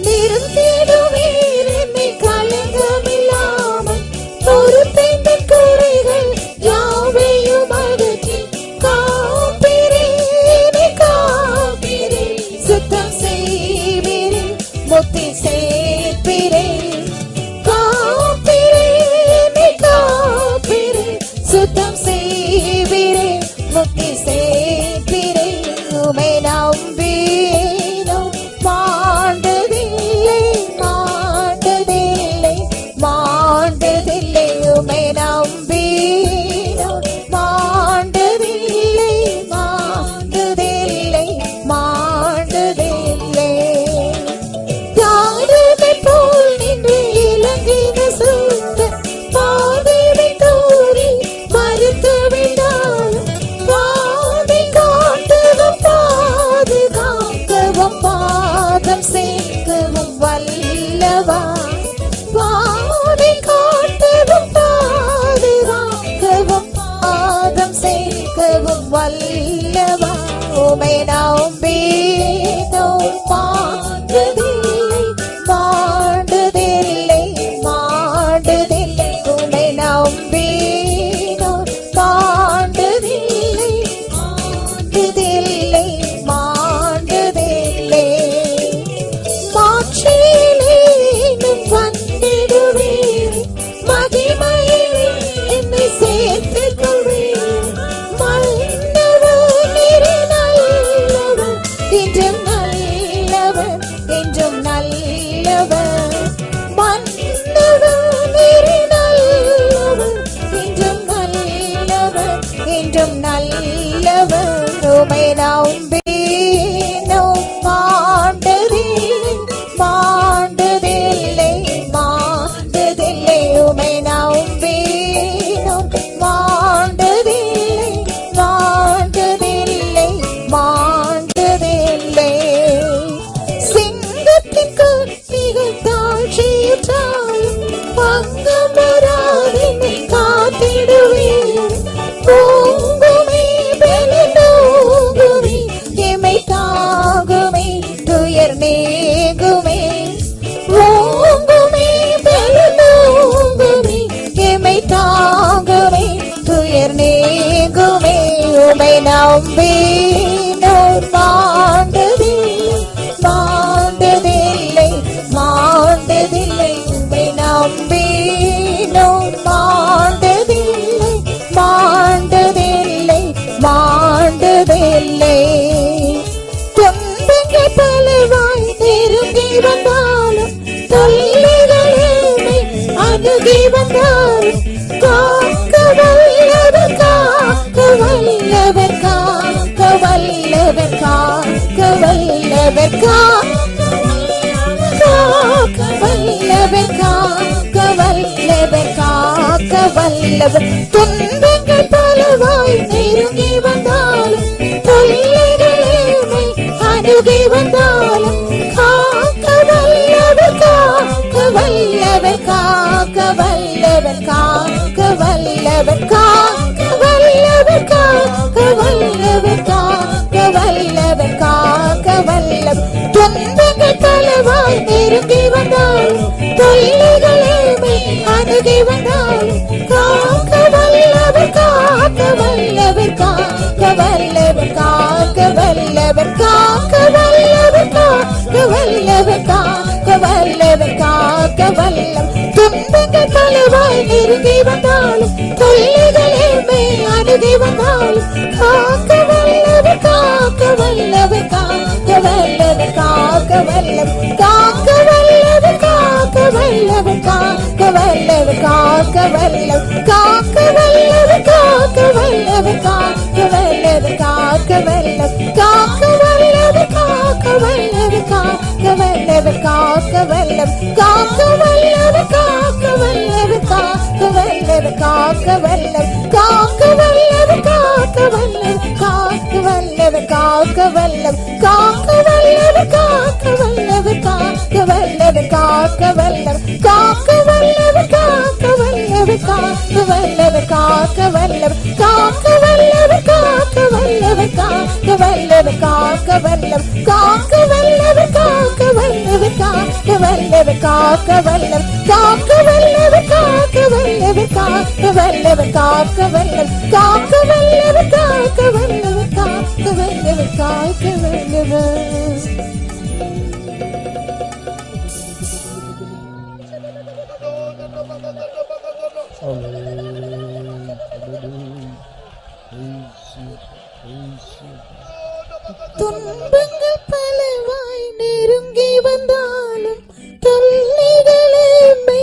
நிறுத்திடுவீர் என்னை களங்கமில்லாமல், பொறுப்பேற்ற குறைகள் யாவையும் அகற்றி காப்பீரே, என்னை காப்பீரே. சுத்தம் செய்வீரே, முத்தி சேர்ப்பீரே. காப்பீரே, என்னை காப்பீரே. சுத்தம் செய்வீரே, முத்தி சேர்ப்பீரே. உம்மை நம்பினோர் மாண்டதில்லை, மாண்டதில்லை, மாண்டதில்லை. உம்மை நம்பினோர் மாண்டதில்லை, மாண்டதில்லை, மாண்டதில்லை. யாருமை போல் நின்று இலங்கின சுத்த பாதையை தோறி மறுத்து விட்டாலும், பாதை காட்டவும் பாதுகாக்கவும் பாதம் சேர்க்கவும் வல்லவா. பாதை காட்டவும் பாதுகாக்கவும் பாதம் சேர்க்கவும் வல்லவா. உம்மை நம்பினோர் மாண்டதில்லை, மாண்டதில்லை, மாண்டதில்லை. உம்மை நம்பினோர் மாண்டதில்லை, மாண்டதில்லை, மாண்டதில்லை. மாட்சியிலே இன்னும் வந்திடுவீர், மகிமையிலே என்னை சேர்த்துக் கொள்வீர். மன்னவர் நீரே நல்லவர், என்றும் நல்லவர், என்றும் நல்லவர். மன்னவர் நீரே நல்லவர், என்றும் நல்லவர், என்றும் நல்லவர். உம்மை நம்பினோர் மாண்டதில்லை, மாண்டதில்லை, மாண்டதில்லை. உம்மை நம்பினோர் மாண்டதில்லை, மாண்டதில்லை, மாண்டதில்லை. சிங்கத்தின் கத்திகள் தாழ்ச்சியுற்றாலும் பங்கமராதென்னை காத்திடுவீர். ஓங்குமே பலனோங்குமே, எமை தாங்குமே, துயர் நீங்குமே. ஓங்குமே பலனோங்குமே, எமை தாங்குமே, துயர் நீங்குமே. உம்மை நம்பினோர் மாண்டதில்லை, மாண்டதில்லை, மாண்டதில்லை. உம்மை நம்பினோர் மாண்டதில்லை, மாண்டதில்லை, மாண்டதில்லை. துன்பங்கள் பலவாய் நெருங்கி வந்தாலும், தொல்லைகளை அணுகி வந்தாலும், காக்க வல்லவர், காக்க வல்லவர், வல்லவர் காக்க வல்லவர் காக்க வல்லவர் காக்க வல்லவர் துன்பங்கள் பலவாய் நெருங்கி வந்தாலும் தொல்லைகளேமை அணுகி வந்தாலும் காக்க வல்லவர் காக்க வல்லவர் காக்க வல்லவர் காக்க வல்லவர் காக்க வல்லவர் காக்க வல்லவர் காக்க வல்லவர் காக்க வல்லவர் துன்பங்கள் பலவாய் நெருங்கி வந்தாலும் தொல்லைகளேமை அணுகி வந்தாலும் காக்க வல்லவர் காக்க வல்லவர் காக்க வல்லவர் காக்க வல்லவர் காக்க வல்லவர் காக்க வல்லவர் காக்க வல்லவர் காக்க வல்லம் துன்பங்கள் பலவாய் நெருங்கி வந்தாலும் தொல்லைகளேமை அணுகி வந்தாலும் காக்க வல்லவர் காக்க வல்லவர் காக்க வல்லவர் காக்க வல்லம் காக்க வல்லவர் காக்க வல்லவர் காக்க வல்லவர் காக்க வல்லம் காக்க வல்லவர் காக்க வல்லவர் காக்க வல்லவர் காக்க வல்லம் காக்க வல்லவர் காக்க வல்லவர் காக்க வல்லவர் காக்க வல்லம் காக்க வல்லவர் காக்க வல்லவர் காக்க வல்லவர் காக்க வல்லம் காக்க வல்லவர் காக்க வல்லவர் காக்க வல்லவர் காக்க வல்லம் காக்க வல்லவர் காக்க வல்லவர் காக்க வல்லவர் காக்க வல்லம் காக்க வல்லவர் காக்க வல்லவர் காக்க வல்லவர் காக்க வல்லம் காக்க வல்லவர் காக்க வல்லவர் காக்க வல்லவர் காக்க வல்லம் காக்க வல்லவர் காக்க வல்லவர் காக்க வல்லவர் காக்க வல்லம் காக்க வல்லவர் காக்க வல்லவர் காக்க வல்லவர் காக்க வல்லம் காக்க வல்லவர் காக்க வல்லவர் காக்க வல்லவர் காக்க வல்லவர் துன்பங்கள் பலவாய் நெருங்கி வந்தாலும் தொல்லைகளேமை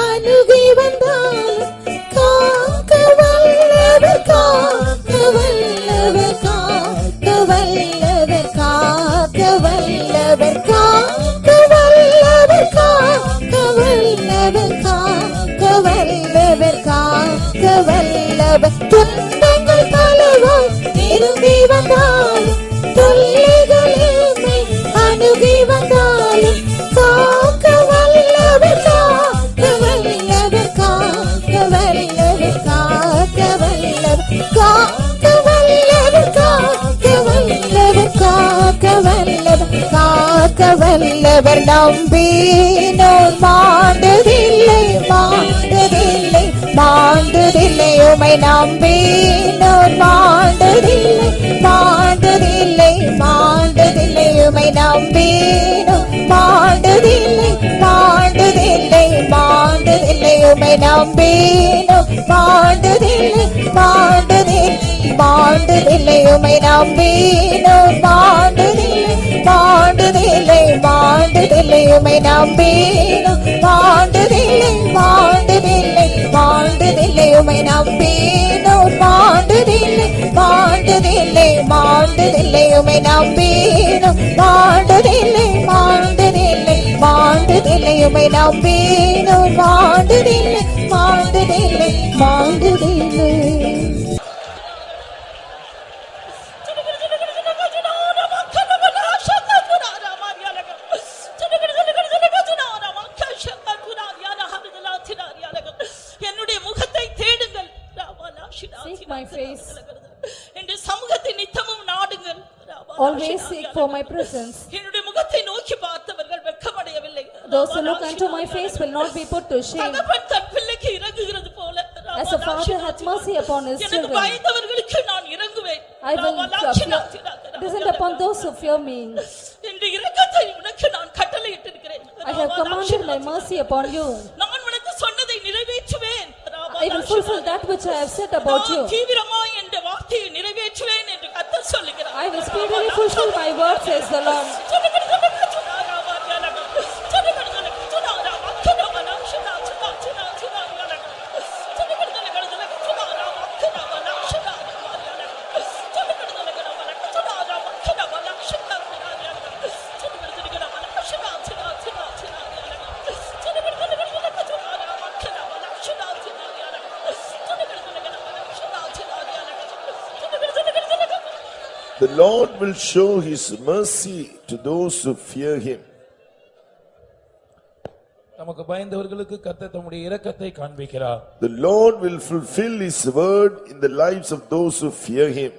அணுகி வந்தாலும் காக்க வல்லவர் காக்க வல்லவர் காக்க வல்லவர் காக்க வல்லவர் காக்க வல்லவர் காக்க வல்லவர் காக்க வல்லவர் காக்க வல்லவர் துன்பங்கள் பலவாய் நெருங்கி வந்தாலும் தொல்லைகளேமை அணுகி வந்தாலும் காக்க வல்லவர் காக்க வல்லவர் காக்க வல்லவர் காக்க வல்லவர் காக்க வல்லவர் காக்க வல்லவர் காக்க வல்லவர் காக்க வல்லவர் நம்பினோர் மாண்டதில்லை மாண்டதில்லை மாண்டதில்லை உமை நம்பினோர் மாண்டதில்லை மாண்டதில்லை மாண்டதில்லை உமை நம்பினோர் மாண்டதில்லை மாண்டதில்லை மாண்டதில்லை உமை நம்பினோர் மாண்டதில்லை மாண்டதில்லை மாண்டதில்லை உமை நம்பினோர் மாண்டதில்லை மாண்டதில்லை மாண்டதில்லை உமை நம்பினோர் மாண்டதில்லை மாண்டதில்லை மாண்டதில்லை உமை நம்பினோர் மாண்டதில்லை மாண்டதில்லை மாண்டதில்லை உமை நம்பினோர் மாண்டதில்லை மாண்டதில்லை மாண்டதில்லை உமை நம்பினோர் மாண்டதில்லை மாண்டதில்லை மாண்டதில்லை என்னுடைய முகத்தை தேடுங்கள் Seek my face. என்ற சமூகத்தை நித்தமும் நாடுங்கள் Always seek for my presence. என்னுடைய முகத்தை நோக்கி பார்த்தவர்கள் வெட்கமடையவில்லை. Those who look unto my face will not be put to shame. தகப்பன் தன் பிள்ளைக்கு இரங்குகிறது போல As a father hath mercy upon his எனக்கு children, பயந்தவர்களுக்கு நான் இறங்குவேன். I will descend upon those who fear me. இந்த இரக்கத்தை உனக்கு நான் கட்டளையிட்டிருக்கிறேன். I have commanded my mercy upon you. நான் உனக்கு சொன்னதை நிறைவேற்றுவேன். I will fulfill that which I have said about you. தீவிரமாய் என்ற வார்த்தையை நிறைவேற்றுவேன் என்று கர்த்தர் சொல்லுகிறார். I will speedily fulfill my word, says the Lord. The Lord will show his mercy to those who fear him. நமக்கு பயந்தவர்களுக்கு கர்த்தர் தம்முடைய இரக்கத்தை காண்பிக்கிறார். The Lord will fulfill his word in the lives of those who fear him.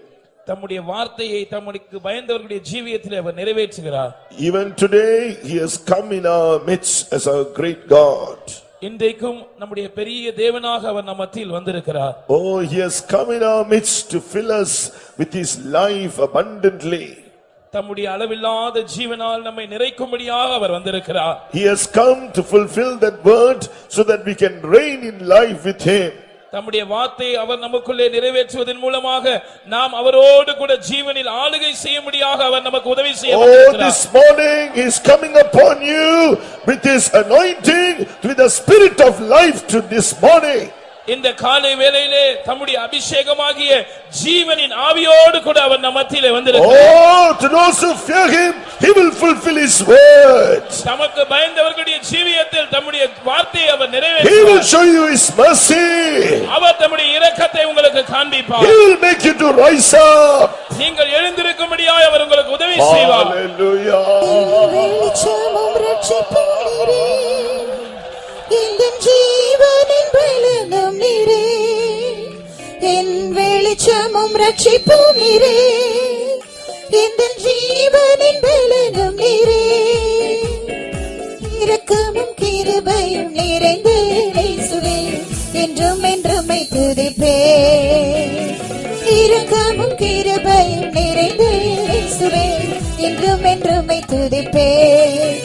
தம்முடைய வார்த்தையை தம்முடைய பயந்தவர்களுடைய ஜீவியத்திலே அவர் நிறைவேற்றுகிறார். Even today he has come in our midst as our great God. இன்றைக்கும் நம்முடைய பெரிய தேவனாக அவர் நம் மத்தியில் வந்திருக்கிறார். Oh, he has come in our midst to fill us with his life abundantly. தம்முடைய அளவில்லாத ஜீவனால் நம்மை நிறைக்கும்படியாக அவர் வந்திருக்கிறார். He has come to fulfill that word so that we can reign in life with him. தம்முடைய வார்த்தையை அவர் நமக்குள்ளே நிறைவேற்றுவதன் மூலமாக நாம் அவரோடு கூட ஜீவனில் ஆளுகை செய்யும்படியாக அவர் நமக்கு உதவி செய்ய Oh, this morning he is coming upon you with his anointing, with the spirit of life to this morning. இந்த காலை வேளையிலே தம்முடைய அபிஷேகமாகிய ஜீவனின் ஆவியோடு கூட அவர் நம் மத்தியிலே வந்திருக்கிறார். Oh, to those who fear him, he will fulfill his words. தமக்கு பயந்தவர்களுடைய ஜீவியத்தில் தம்முடைய வார்த்தையை அவர் He will நிறைவேற்றுவார். show you his mercy. அவர் தம்முடைய இரக்கத்தை உங்களுக்கு காண்பிப்பார். He will make you to rise up. நீங்கள் எழுந்திருக்கும்படியாக அவர் உங்களுக்கு உதவி செய்வார். Hallelujah. வெளிச்சமும் ரட்சிப்பும் நீரே, எங்கள் ஜீவனின் பலனும் நீரே. என் வெளிச்சமும் ரட்சிப்பும் நீரே, எங்கள் ஜீவனின் பலனும் நீரே. இரக்கமும் கிருபையும் நிறைந்த இயேசுவே, என்றும் என்றும் துதிப்பேன். இரக்கமும் கிருபையும் நிறைந்த இயேசுவே, என்றும் என்றும் துதிப்பேன்.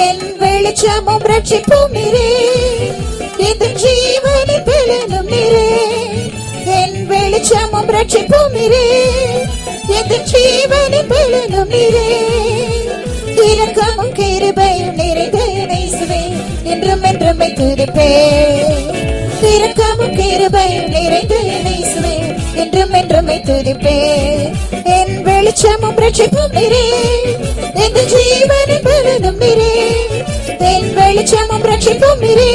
என் வெளிச்சமும் ரட்சிப்பும் நீரே, என் ஜீவனின் பலனும் நீரே. என் வெளிச்சமும் ரட்சிப்பும் நீரே, என் ஜீவனின் பலனும் நீரே. இரக்கமும் கிருபையும் நிறைந்த இயேசுவே, என்றும் என்றும் துதிப்பேன். இரக்கமும் கிருபையும் நிறைந்த இயேசுவே, என்றும் என்றும் துதிப்பேன். என் வெளிச்சமும் ரட்சிப்பும் நீரே, என் ஜீவனின் பலனும் நீரே. என் வெளிச்சமும் ரட்சிப்பும் நீரே,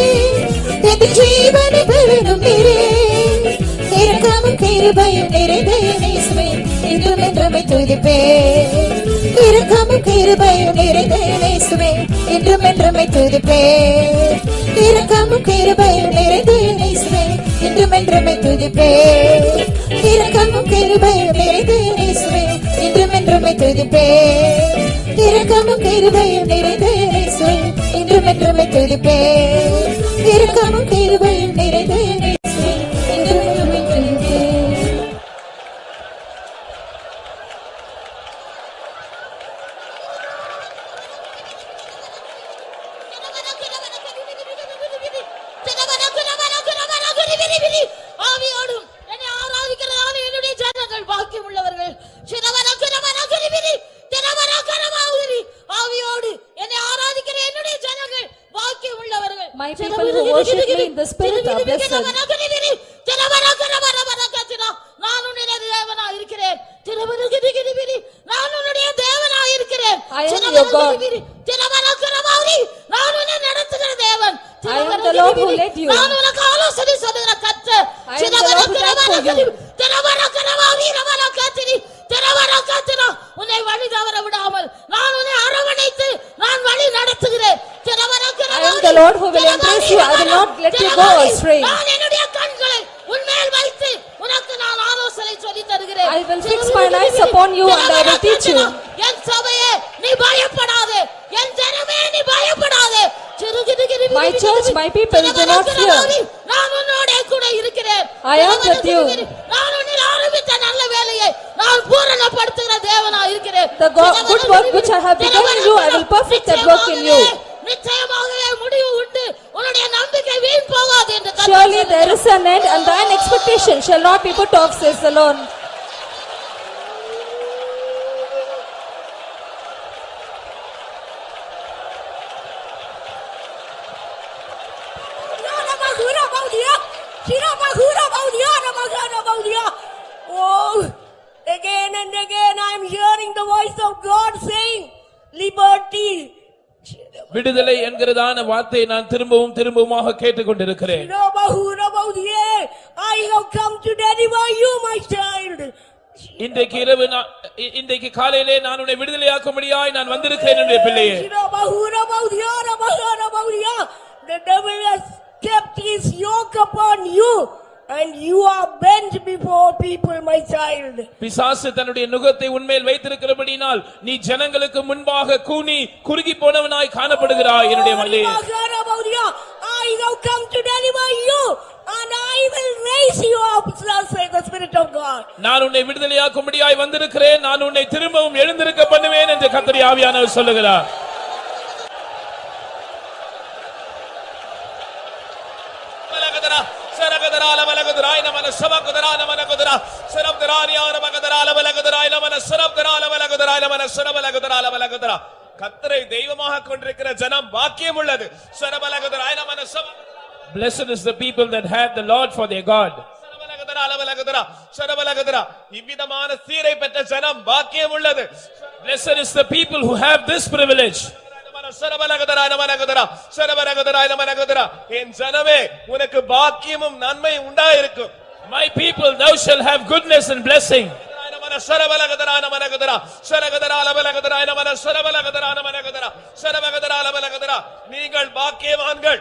என் ஜீவனின் பலனும் நீரே. இரக்கமும் கிருபையும் நிறைந்த இயேசுவே, என்றும் என்றும் துதிப்பேன். இரக்கமும் கிருபையும் நிறைந்த இயேசுவே, என்றும் என்றும் துதிப்பேன். இரக்கமும் கிருபையும் நிறைந்த இயேசுவே, என்றும் என்றும் துதிப்பேன். இரக்கமும் கிருபையும் நிறைந்த இயேசுவே, என்றும் என்றும் துதிப்பேன். இரக்கமும் கிருபையும் நிறைந்த இயேசுவே, என்றும் என்றும் துதிப்பேன். இரக்கமும் கிருபையும் நிறைந்த இயேசுவே, என்றும் என்றும் துதிப்பேன். ஆவியோடும் என்னை ஆராதிக்கிறதான என்னுடைய ஜனங்கள் பாக்கியம் உள்ளவர்கள். ஆவியோடு என்னை ஆராதிக்கிற என்னுடைய ஜனங்கள் பாக்கியம் உள்ளவர்கள். My people who worship me in the spirit are blessed. நான் உன்னுடைய தேவனாய் இருக்கிறேன். நான் உன்னுடைய தேவனாய் இருக்கிறேன். I am your God. நான் உன்னை நடத்துகிற தேவன். I am the Lord who led you. நான் உனக்கு ஆலோசனை சொல்லுகிற கர்த்தர். I am the Lord who died for you. உன்னை வழி தவற விடாமல் நான் உன்னை அரவணைத்து நான் வழி நடத்துகிறேன். I am the Lord who will embrace you. I will not let you go astray. நான் என்னுடைய கண்களை உன்மேல் வைத்து உனக்கு நான் ஆலோசனை சொல்லித் தருகிறேன். I will fix my eyes upon you and I will teach you. என் சபையே நீ பயப்படாதே, என் ஜனமே நீ பயப்படாதே. My church, my people, do not fear. நான் உன்னோட கூட இருக்கிறேன். I am with you. நான் உன்னில் ஆரம்பித்த நல்ல வேலையை நான் பூரணப்படுத்துகிற தேவனாய் இருக்கிறேன். The good work which I have begun in you, I will perfect that work in you. நிச்சயமாகவே முடிவு உண்டு. உன்னுடைய நம்பிக்கை வீண் போகாது என்று Surely there is an end and thine expectation shall not be put off, says the Lord. Oh, again and again I am hearing the voice of God saying, liberty. விடுதலை என்கிறதான வார்த்தையை நான் திரும்பவும் திரும்பவுமாக கேட்டுக்கொண்டிருக்கிறேன். I have come to deliver you, my child. இன்றைக்கு காலையிலே நான் உன்னை விடுதலையாக்கும்படியாய் நான் வந்திருக்கிறேன் என்னுடைய பிள்ளையே. The devil has kept his yoke upon you and you are bent before people, my child. பிசாசு தன்னுடைய நுகத்தை உன்மேல் வைத்திருக்கிறபடியால் நீ ஜனங்களுக்கு முன்பாக கூனி குறுகி போனவனாய் காணப்படுகிறாய் என்னுடைய மகளே. I have come to deliver you and I will raise you up, says the Spirit of God. நான் உன்னை விடுதலையாக்கும்படியாய் வந்திருக்கிறேன், நான் உன்னை திரும்பவும் எழுந்திருக்க பண்ணுவேன் என்று கர்த்தருடைய ஆவியானவர் சொல்லுகிறார். கர்த்தரை தெய்வமாக கொண்டிருக்கிற ஜனம் பாக்கியம் உள்ளது. Blessed is the people that have the Lord for their God. இவ்விதமான சீரை பெற்ற ஜனம் பாக்கியம் உள்ளது. Blessed is the people who have this privilege. என் ஜனமே உனக்கு பாக்கியமும் நன்மை உண்டாயிருக்கும். My people, thou shall have goodness and blessing. நீங்கள் பாக்கியவான்கள்.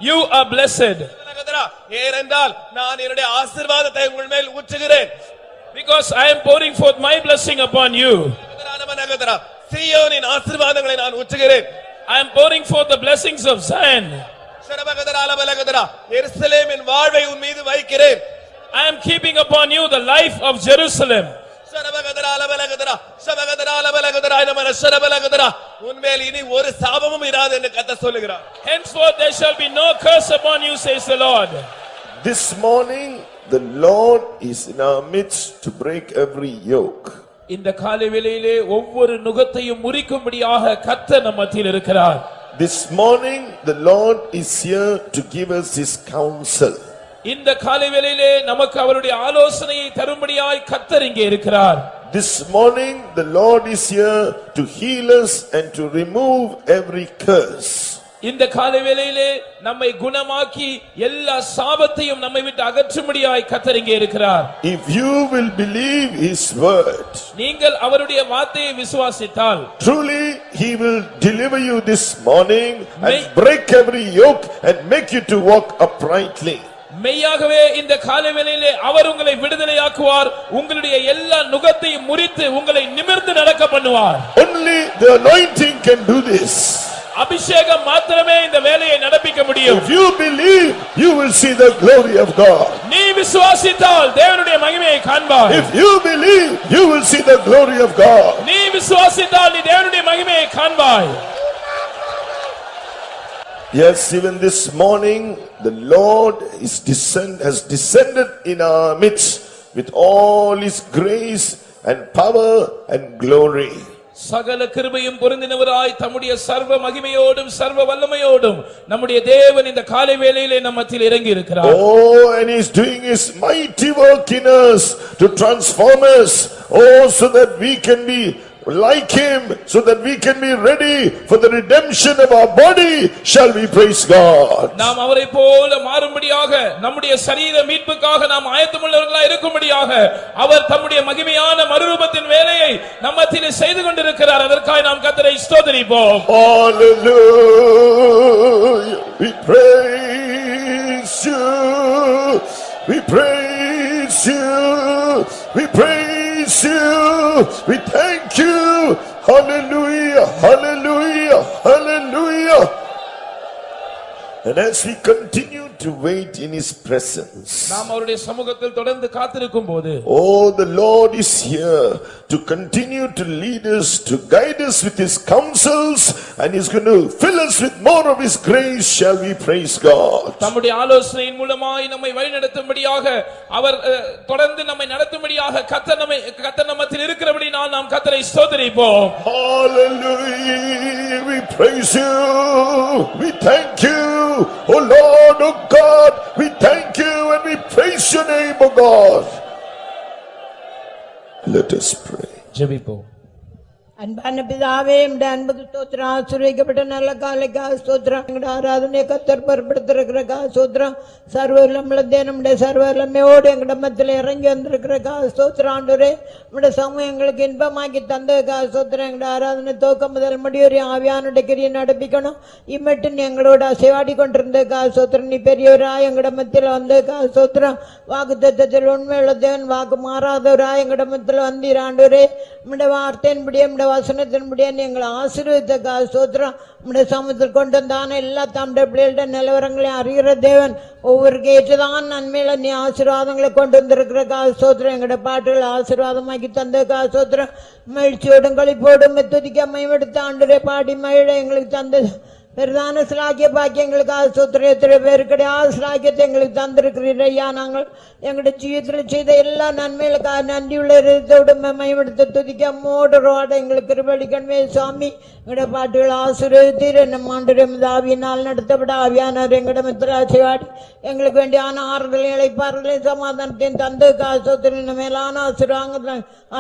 You are blessed. ஏனென்றால் நான் என்னுடைய ஆசீர்வாதத்தை உங்கள் மேல் ஊற்றுகிறேன். Because I am pouring forth my blessing upon you. சீயோனின் ஆசீர்வாதங்களை நான் ஊற்றுகிறேன். I am pouring forth the blessings of Zion. எருசலேமின் வாழ்வை உன் மீது வைக்கிறேன். I am keeping upon you the life of Jerusalem. உன்மேல் இனி ஒரு சாபமும் இராது என்று கர்த்தர் சொல்லுகிறார். Henceforth there shall be no curse upon you, says the Lord. This morning the Lord is in our midst to break every yoke. இந்த காலை வேளையிலே ஒவ்வொரு நுகத்தையும் முறிக்கும்படியாக கர்த்தர் நம் மத்தியில் இருக்கிறார். This morning the Lord is here to give us his counsel. இந்த காலை வேளையிலே நமக்கு அவருடைய ஆலோசனையை தரும்படியாய் கர்த்தர் இங்கே இருக்கிறார். This morning the Lord is here to heal us and to remove every curse. இந்த காலை வேளையிலே நம்மை குணமாக்கி எல்லா சாபத்தையும் நம்மை விட்டு அகற்றும்படியாய் கர்த்தர் இங்கே இருக்கிறார். If you will believe his word, நீங்கள் அவருடைய வார்த்தையை விசுவாசித்தால், truly he will deliver you this morning and break every yoke and make you to walk uprightly. மெய்யாகவே இந்த காலை வேளையிலே அவர் உங்களை விடுதலையாக்குவார், உங்களுடைய எல்லா நுகத்தையும் முறித்து உங்களை நிமிர்ந்து நடக்க பண்ணுவார். Only the anointing can do this. அபிஷேகம் மாத்திரமே இந்த வேலையை நடப்பிக்க முடியும். If you believe, you will see the glory of God. நீ விசுவாசித்தால் தேவனுடைய மகிமையை காண்பாய். If you believe, you will see the glory of God. நீ விசுவாசித்தால் நீ தேவனுடைய மகிமையை காண்பாய். Yes, even this morning the Lord has descended in our midst with all his grace and power and glory. சகல கிருபையும் பொருந்தினவராய் தம்முடைய சர்வ மகிமையோடும் சர்வ வல்லமையோடும் நம்முடைய தேவன் இந்த காலை வேளையிலே நம்ம மத்தியில் இறங்கி இருக்கிறார். Oh, and he is doing his mighty work in us to transform us, oh, so that we can be like him, so that we can be ready for the redemption of our body. Shall we praise God? நாம் அவரை போல மாறும்படியாக நம்முடைய சரீர மீட்புக்காக நாம் ஆயத்தமுள்ளவர்களாய் இருக்கும்படியாக அவர் தம்முடைய மகிமையான மறுரூபத்தின் வேலையை நம்மத்திலே செய்து கொண்டிருக்கிறார். அதற்காக நாம் கர்த்தரை ஸ்தோத்திரிப்போம். Hallelujah. We praise you. We praise you. We praise you. We thank you. Hallelujah. Hallelujah. Hallelujah. And as we continue to wait in his presence, நாம் அவருடைய சமூகத்தில் தொடர்ந்து காத்திருக்கும்போது, oh, the Lord is here to continue to lead us, to guide us with his counsels, and he's going to fill us with more of his grace. Shall we praise God? தம்முடைய ஆலோசனையின் மூலமாய் நம்மை வழிநடத்தும்படியாக அவர் தொடர்ந்து நம்மை நடத்தும்படியாக கர்த்தர் நம்மத்தில் இருக்கிறபடியால் நாம் கர்த்தரை ஸ்தோத்திரிப்போம். Hallelujah. We praise you. We thank you. Oh Lord, oh God, we thank you and we praise your name, oh God. Let us pray. ஜெபிப்போம். அன்பான பிதாவே உம்முடைய அன்புக்கு ஸ்தோத்திரம். ஆசீர்வதிக்கப்பட்ட நல்ல காலைக்காக ஸ்தோத்திரம். எங்களுடைய ஆராதனை கத்தர் பொறுப்படுத்திருக்கிறக்காக ஸ்தோத்திரம். சர்வலமுள்ளதே நம்முடைய சர்வலமையோடு எங்களுடைய மத்தியில் இறங்கி வந்திருக்கிறக்காக ஸ்தோத்திரம். ஆண்டவரே நம்முடைய சமூகம் எங்களுக்கு இன்பமாக்கி தந்ததுக்காக ஸ்தோத்திரம். எங்களுடைய ஆராதனை துவக்கம் முதல் முடிவரை ஆவியானுடைய கிரியை நடப்பிக்கணும். இம்மட்டு நீ எங்களோட அசைவாடி கொண்டிருந்ததுக்காக ஸ்தோத்திரம். நீ பெரியவராய் எங்களுடைய மத்தியில் வந்ததுக்காக ஸ்தோத்திரம். வாக்கு தத்தத்தில் உண்மையுள்ள தேவன், வாக்கு மாறாதவராய் எங்களுடைய மத்தியில் வந்தீர். ஆண்டவரே நம்முடைய வார்த்தையின்படியே நம்முடைய வசனத்தின்படியே எங்களை ஆசீர்வதித்ததுக்காக ஸ்தோத்திரம். நம்முடைய சமூகத்தில் கொண்டு வந்தான எல்லா தம்முடைய பிள்ளைகள நிலவரங்களையும் அறிகிற தேவன், ஒவ்வொரு கேட்டுதான் நன்மையில நீ ஆசீர்வாதங்களை கொண்டு வந்திருக்கிறக்காக ஸ்தோத்திரம். எங்களுடைய பாட்டுகளை ஆசீர்வாதமாக்கி தந்ததுக்காக ஸ்தோத்திரம். மகிழ்ச்சியோடும் களிப்போடும் மெத்துதிக்க மையெடுத்த ஆண்டவரே பாடி மகிழ எங்களுக்கு தந்தது பிரதான சிலாக்கிய பாக்கியங்களுக்காக ஸ்தோத்திரம். எத்தனை பேர் கிடையாது சிலாக்கியத்தை எங்களுக்கு தந்திருக்கிறீர் ஐயா. நாங்கள் எங்களுடைய ஜீவிதத்தில் செய்த எல்லா நன்மைகளுக்காக நன்றியுள்ள இதோடு மயமெடுத்து துதிக்க மோடரோட எங்களுக்கு கிருபளிக்கணுமே சுவாமி. எங்களுடைய பாட்டுகள் ஆசீர்வதித்தீர். நம்ம ஆண்டு ஆவியினால் நடத்தப்பட ஆவியானவர் எங்களிடம் மித்திராட்சிவாடி எங்களுக்கு வேண்டியான ஆறுதலையும் இழைப்பாறுதலையும் சமாதானத்தையும் தந்ததுக்காக ஸ்தோத்திரம். மேலான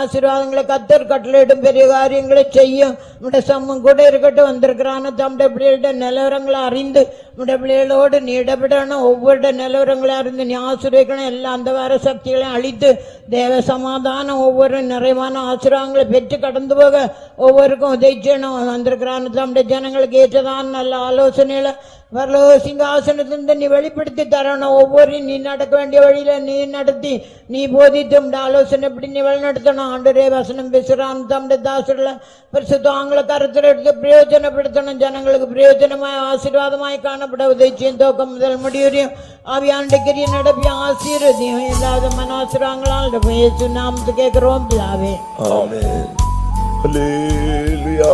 ஆசீர்வாதங்களை கத்தர் கட்டளையிடும் பெரிய காரியங்களை செய்யும். நம்முடைய சமம் கூட இருக்கட்டும். வந்திருக்கிறான தம்முடைய பிள்ளைகள் நிலவரங்களை அறிந்து நம்முடைய பிள்ளைகளோடு நீ இடப்படணும். ஒவ்வொரு நிலவரங்களை அறிந்து நீ ஆசீர்வதிக்கணும். எல்லா அந்த வர சக்திகளையும் அழித்து தேவ சமாதானம் ஒவ்வொரு நிறைவான ஆசீர்வாதங்களை பெற்று கடந்து போக ஒவ்வொருக்கும் உதவி செய்யணும். வந்திருக்கிறான தம்முடைய ஜனங்களுக்கு ஏற்றதான் நல்ல ஆலோசனையில வரலோ சிங்காசனத்திலிருந்து நீ வெளிப்படுத்தி தரணும். ஒவ்வொரு நீ நடக்க வேண்டிய வழியில நீ நடத்தி நீ போதித்து ஆலோசனை எப்படி நீ வழி நடத்தணும். ஆண்டரே வசனம் பேசுறான் தம்முடைய தாசர்களை பரிசுத்தங்களை கருத்தில் எடுத்து பிரயோஜனப்படுத்தணும். ஜனங்களுக்கு பிரயோஜனமாய் ஆசீர்வாதமாய் காணப்பட உதவிச்சியும் தோக்கம் முதல் முடிவரையும் ஆவியாண்ட கிரியை நடப்பி ஆசீர்வதியும் இல்லாத மனோசிராங்களால் இயேசு நாமத்தை கேட்கிறோம் பிதாவே. ஆமென். ஹல்லேலூயா.